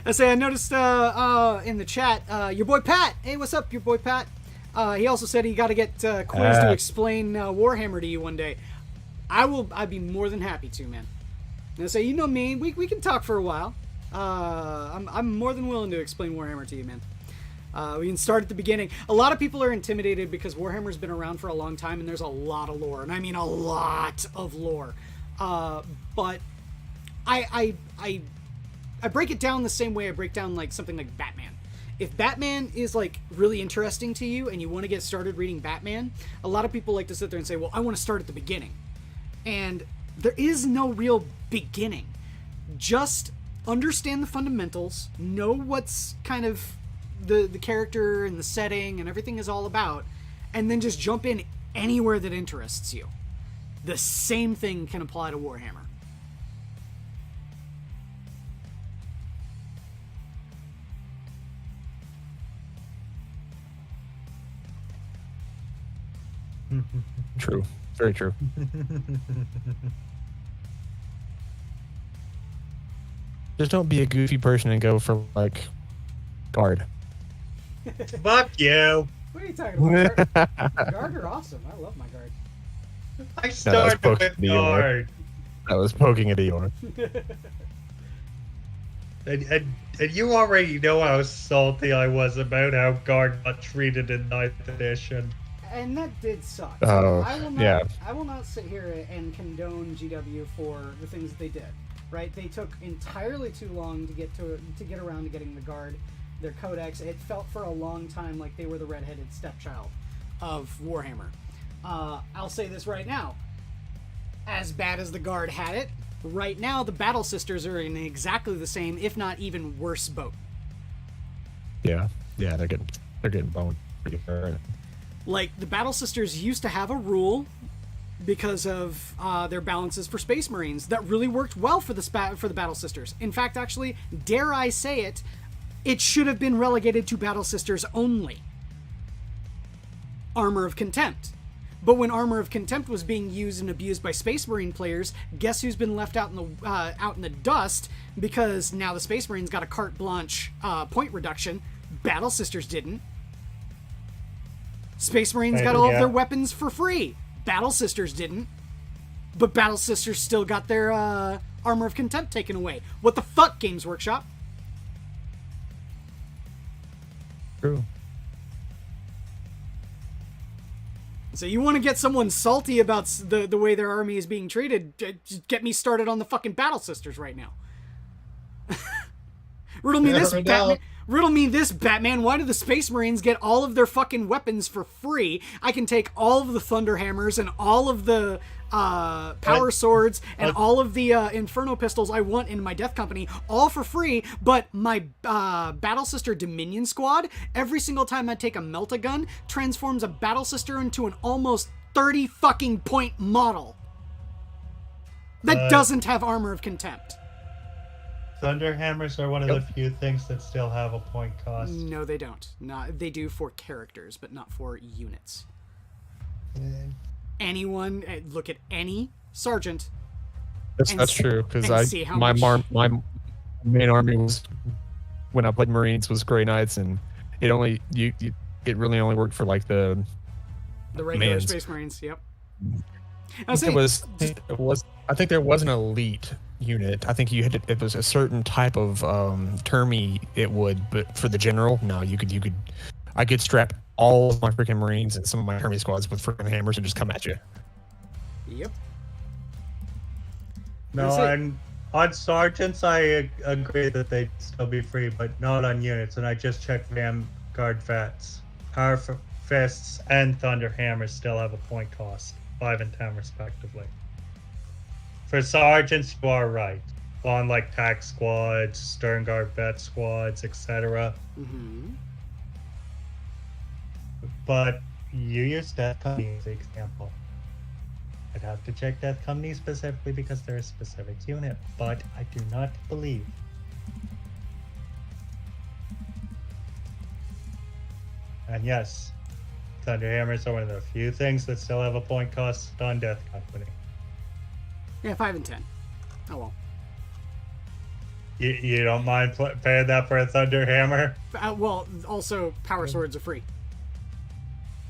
I noticed in the chat, your boy Pat. Hey, what's up, your boy Pat? He also said he got to get Quiz to explain Warhammer to you one day. I'd be more than happy to, man. And I say, you know me, we can talk for a while. I'm more than willing to explain Warhammer to you, man. We can start at the beginning. A lot of people are intimidated because Warhammer's been around for a long time and there's a lot of lore, and I mean a lot of lore. But I break it down the same way I break down like something like Batman. If Batman is like really interesting to you and you want to get started reading Batman, a lot of people like to sit there and say, well, I want to start at the beginning. And there is no real beginning. Just understand the fundamentals, know what's kind of the character and the setting and everything is all about, and then just jump in anywhere that interests you. The same thing can apply to Warhammer. True. Very true. Just don't be a goofy person and go for, like, guard. Fuck you. What are you talking about? Guard are awesome. I love my guard. I started with guard. I was poking at Eeyore. And you already know how salty I was about how guard got treated in 9th edition. And that did suck. Oh, I will not sit here and condone GW for the things that they did. Right? They took entirely too long to get around to getting the guard, their codex. It felt for a long time like they were the redheaded stepchild of Warhammer. I'll say this right now. As bad as the guard had it, right now the Battle Sisters are in exactly the same, if not even worse boat. Yeah, they're getting boned pretty hard. Like, the Battle Sisters used to have a rule because of their balances for Space Marines that really worked well for the Battle Sisters. In fact, actually, dare I say it, it should have been relegated to Battle Sisters only. Armor of Contempt. But when Armor of Contempt was being used and abused by Space Marine players, guess who's been left out in the dust? Because now the Space Marines got a carte blanche point reduction. Battle Sisters didn't. Space Marines got all of their weapons for free. Battle Sisters didn't. But Battle Sisters still got their Armor of Contempt taken away. What the fuck, Games Workshop? True. So you want to get someone salty about the way their army is being treated, just get me started on the fucking Battle Sisters right now. Riddle me this, Batman. Riddle me this, Batman. Why do the Space Marines get all of their fucking weapons for free? I can take all of the Thunder Hammers and all of the Power Swords and all of the Inferno Pistols I want in my Death Company, all for free, but my Battle Sister Dominion Squad, every single time I take a Melt-A-Gun, transforms a Battle Sister into an almost 30 fucking point model that doesn't have Armor of Contempt. Thunderhammers are one of the few things that still have a point cost. No, they don't. They do for characters, but not for units. Anyone, look at any sergeant. That's true, because my main army was, when I played Marines, was Grey Knights, and it really only worked for like the regular Space Marines. Yep. I think there was an elite unit. I think it was a certain type of termy it would, but for the general, no, I could strap all of my freaking Marines and some of my Hermes squads with freaking hammers and just come at you. Yep. No, on sergeants, I agree that they'd still be free, but not on units. And I just checked Vanguard Vets. Power Fists and Thunder Hammers still have a point cost, 5 and 10 respectively. For sergeants, you are right. On like tac squads, stern guard vet squads, etc. Mm-hmm. But you use Death Company as the example. I'd have to check Death Company specifically because they're a specific unit, but I do not believe. And yes, Thunderhammers are one of the few things that still have a point cost on Death Company. Yeah, 5 and 10. Oh well. You don't mind paying that for a Thunderhammer? Well, also power swords are free.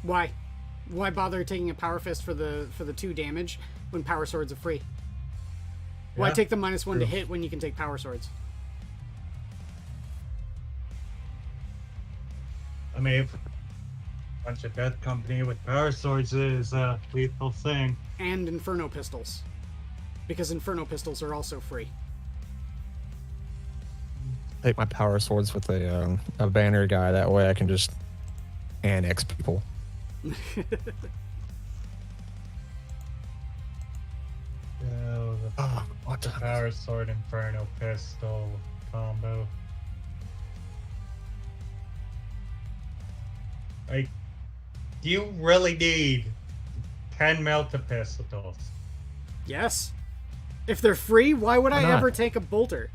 Why? Why bother taking a power fist for the 2 damage when power swords are free? Why take the -1 to hit when you can take power swords? I mean, a bunch of Death Company with power swords is a lethal thing. And Inferno pistols, because Inferno pistols are also free. Take my power swords with a banner guy. That way I can just annex people. What the power sword Inferno pistol combo? Like, do you really need 10 melta pistols? Yes. If they're free, why would I not? ever take a bolter?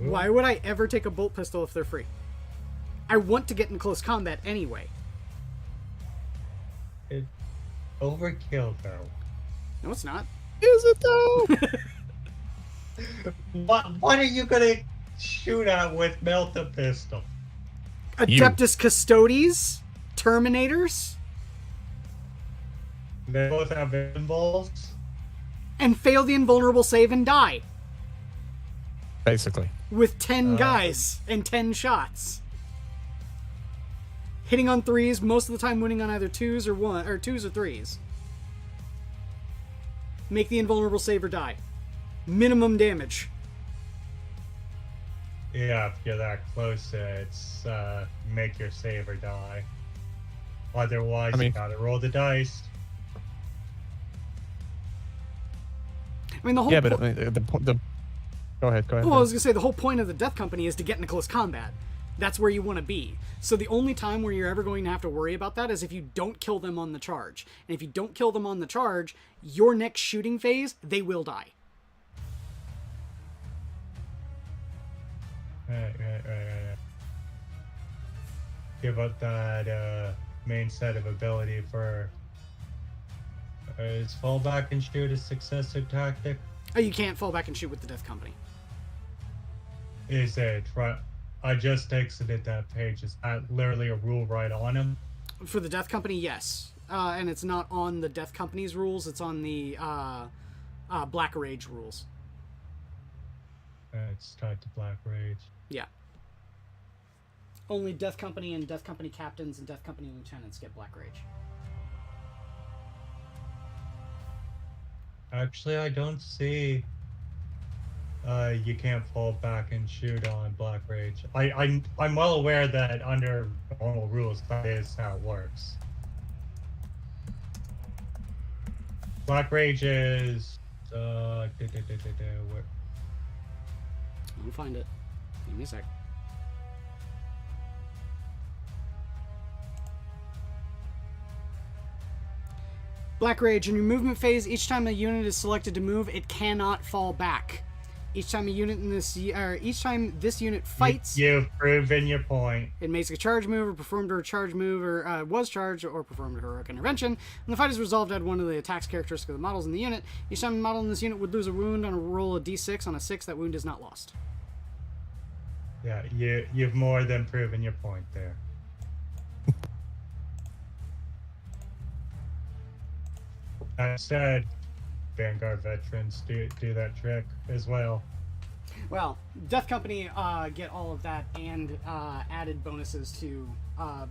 Why would I ever take a bolt pistol if they're free? I want to get in close combat anyway. It's overkill, though. No, it's not. Is it though? What are you gonna shoot at with melta pistol? Adeptus Custodes? Terminators? They both have invulns. And fail the invulnerable save and die. Basically. With 10 guys and 10 shots. Hitting on 3s, most of the time winning on either 2s or 2s or 3s. Make the invulnerable save or die. Minimum damage. Yeah, if you're that close, it's make your save or die. Otherwise, you gotta roll the dice. I mean, the whole yeah, but the Go ahead. Well, I was gonna say the whole point of the Death Company is to get into close combat. That's where you want to be. So the only time where you're ever going to have to worry about that is if you don't kill them on the charge. And if you don't kill them on the charge, your next shooting phase, they will die. Right. Give up that main set of ability for... is fall back and shoot a successive tactic? Oh, you can't fall back and shoot with the Death Company. Is it? I just exited that page. Is that literally a rule right on him? For the Death Company, yes. And it's not on the Death Company's rules, it's on the Black Rage rules. It's tied to Black Rage. Yeah. Only Death Company and Death Company captains and Death Company lieutenants get Black Rage. Actually, I don't see... you can't fall back and shoot on Black Rage. I'm well aware that under normal rules, that is how it works. Black Rage is... where... I'll find it. Give me a sec. Black Rage, in your movement phase, each time a unit is selected to move, it cannot fall back. Each time this unit fights, you've proven your point. It makes a charge move, or performed a charge move, or was charged, or performed a heroic intervention. When the fight is resolved, add one of the attacks characteristics of the models in the unit. Each time a model in this unit would lose a wound on a roll of d6. On a 6, that wound is not lost. Yeah, you've more than proven your point there. That said, Vanguard veterans do that trick as well. Well, Death Company get all of that and added bonuses to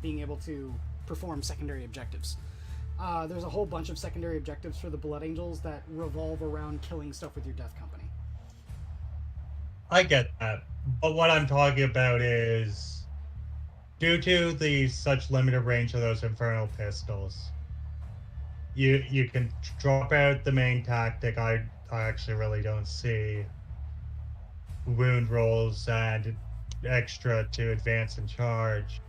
being able to perform secondary objectives. There's a whole bunch of secondary objectives for the Blood Angels that revolve around killing stuff with your Death Company. I get that, but what I'm talking about is due to the such limited range of those Infernal pistols, you can drop out the main tactic. I actually really don't see wound rolls and extra to advance and charge.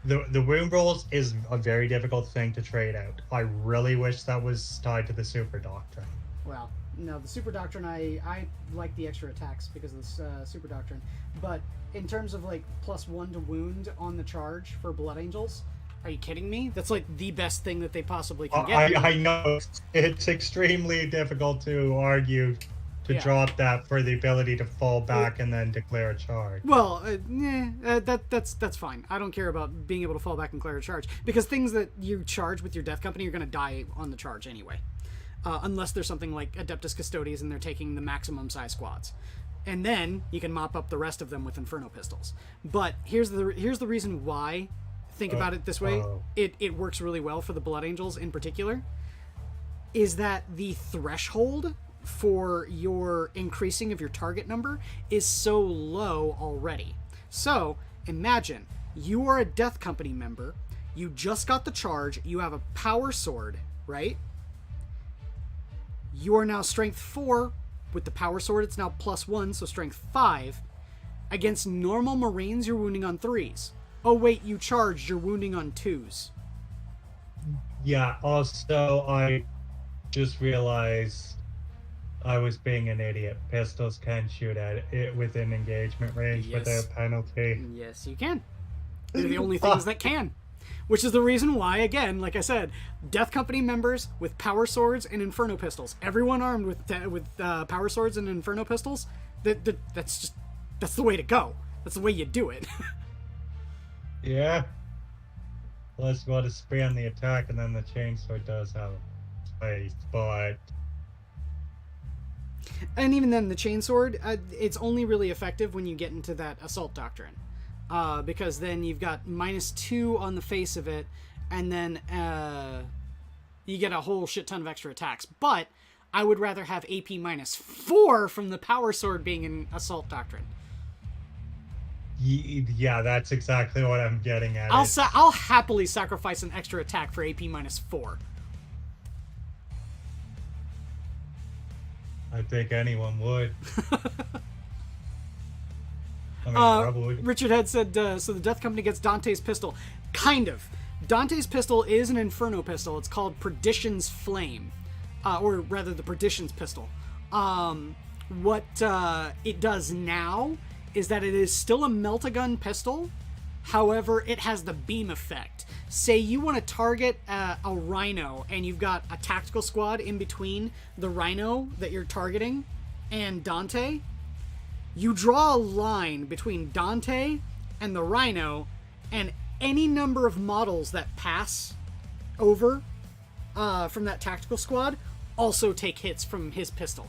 The wound rolls is a very difficult thing to trade out. I really wish that was tied to the super doctrine. Well, no, the super doctrine, I like the extra attacks because of this super doctrine. But in terms of like +1 to wound on the charge for Blood Angels, are you kidding me? That's like the best thing that they possibly can get. I know it's extremely difficult to argue to drop that for the ability to fall back and then declare a charge. Well, that's fine. I don't care about being able to fall back and declare a charge because things that you charge with your Death Company are going to die on the charge anyway, unless there's something like Adeptus Custodes and they're taking the maximum size squads, and then you can mop up the rest of them with Inferno pistols. But here's the reason why. Think about it this way. It works really well for the Blood Angels in particular. Is that the threshold for your increasing of your target number is so low already. So imagine you are a Death Company member, you just got the charge, you have a power sword, right? You are now strength 4 with the power sword. It's now +1, so strength 5. Against normal Marines, you're wounding on 3s. Oh wait, you charged, you're wounding on 2s. Yeah, also I just realized I was being an idiot. Pistols can shoot at it within engagement range without penalty. Yes, you can. They're the only things that can. Which is the reason why, again, like I said, Death Company members with power swords and Inferno pistols. Everyone armed with power swords and Inferno pistols. That's the way to go. That's the way you do it. Yeah. Unless you want to spam the attack, and then the chainsword does have space, but... And even then, the chainsword, it's only really effective when you get into that assault doctrine. Because then you've got -2 on the face of it, and then you get a whole shit ton of extra attacks. But I would rather have AP -4 from the power sword being an assault doctrine. Yeah, that's exactly what I'm getting at. I'll happily sacrifice an extra attack for AP -4. I think anyone would. I mean, probably. Richard Head said, so the Death Company gets Dante's pistol. Kind of. Dante's pistol is an Inferno pistol. It's called Perdition's Flame. Or rather, the Perdition's pistol. What it does now is that it is still a melt-a-gun pistol. However, it has the beam effect. Say you want to target a Rhino, and you've got a tactical squad in between the Rhino that you're targeting and Dante. You draw a line between Dante and the Rhino, and any number of models that pass over from that tactical squad also take hits from his pistol.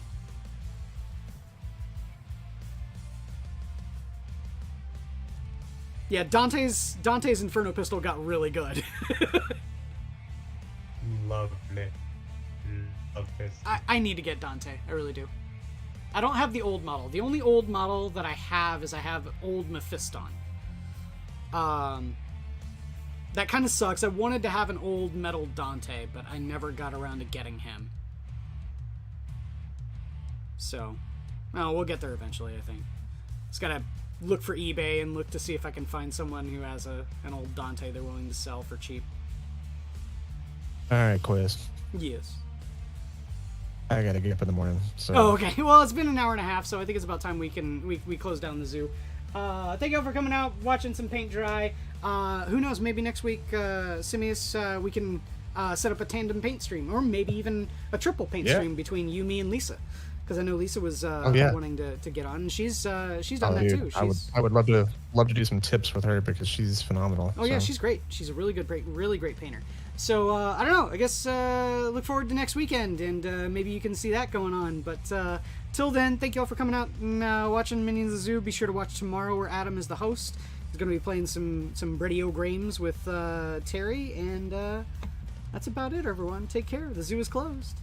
Yeah, Dante's Inferno pistol got really good. Lovely. Love this. I need to get Dante. I really do. I don't have the old model. The only old model that I have is old Mephiston. That kind of sucks. I wanted to have an old metal Dante, but I never got around to getting him. So, we'll get there eventually, I think. Just gotta look for eBay and look to see if I can find someone who has an old Dante they're willing to sell for cheap. Alright, quiz. Yes. I gotta get up in the morning. So. Oh, okay. Well, it's been an hour and a half, so I think it's about time we close down the zoo. Thank you all for coming out, watching some paint dry. Who knows? Maybe next week, Simmias, we can set up a tandem paint stream, or maybe even a triple paint stream between you, me, and Lisa. Because I know Lisa was wanting to get on, and she's done that too. I would love to do some tips with her because she's phenomenal. Oh yeah, she's great. She's a really great painter. So I don't know. I guess look forward to next weekend, and maybe you can see that going on. But till then, thank you all for coming out and watching Minions of the Zoo. Be sure to watch tomorrow, where Adam is the host. He's going to be playing some Bredio Games with Terry, and that's about it. Everyone, take care. The zoo is closed.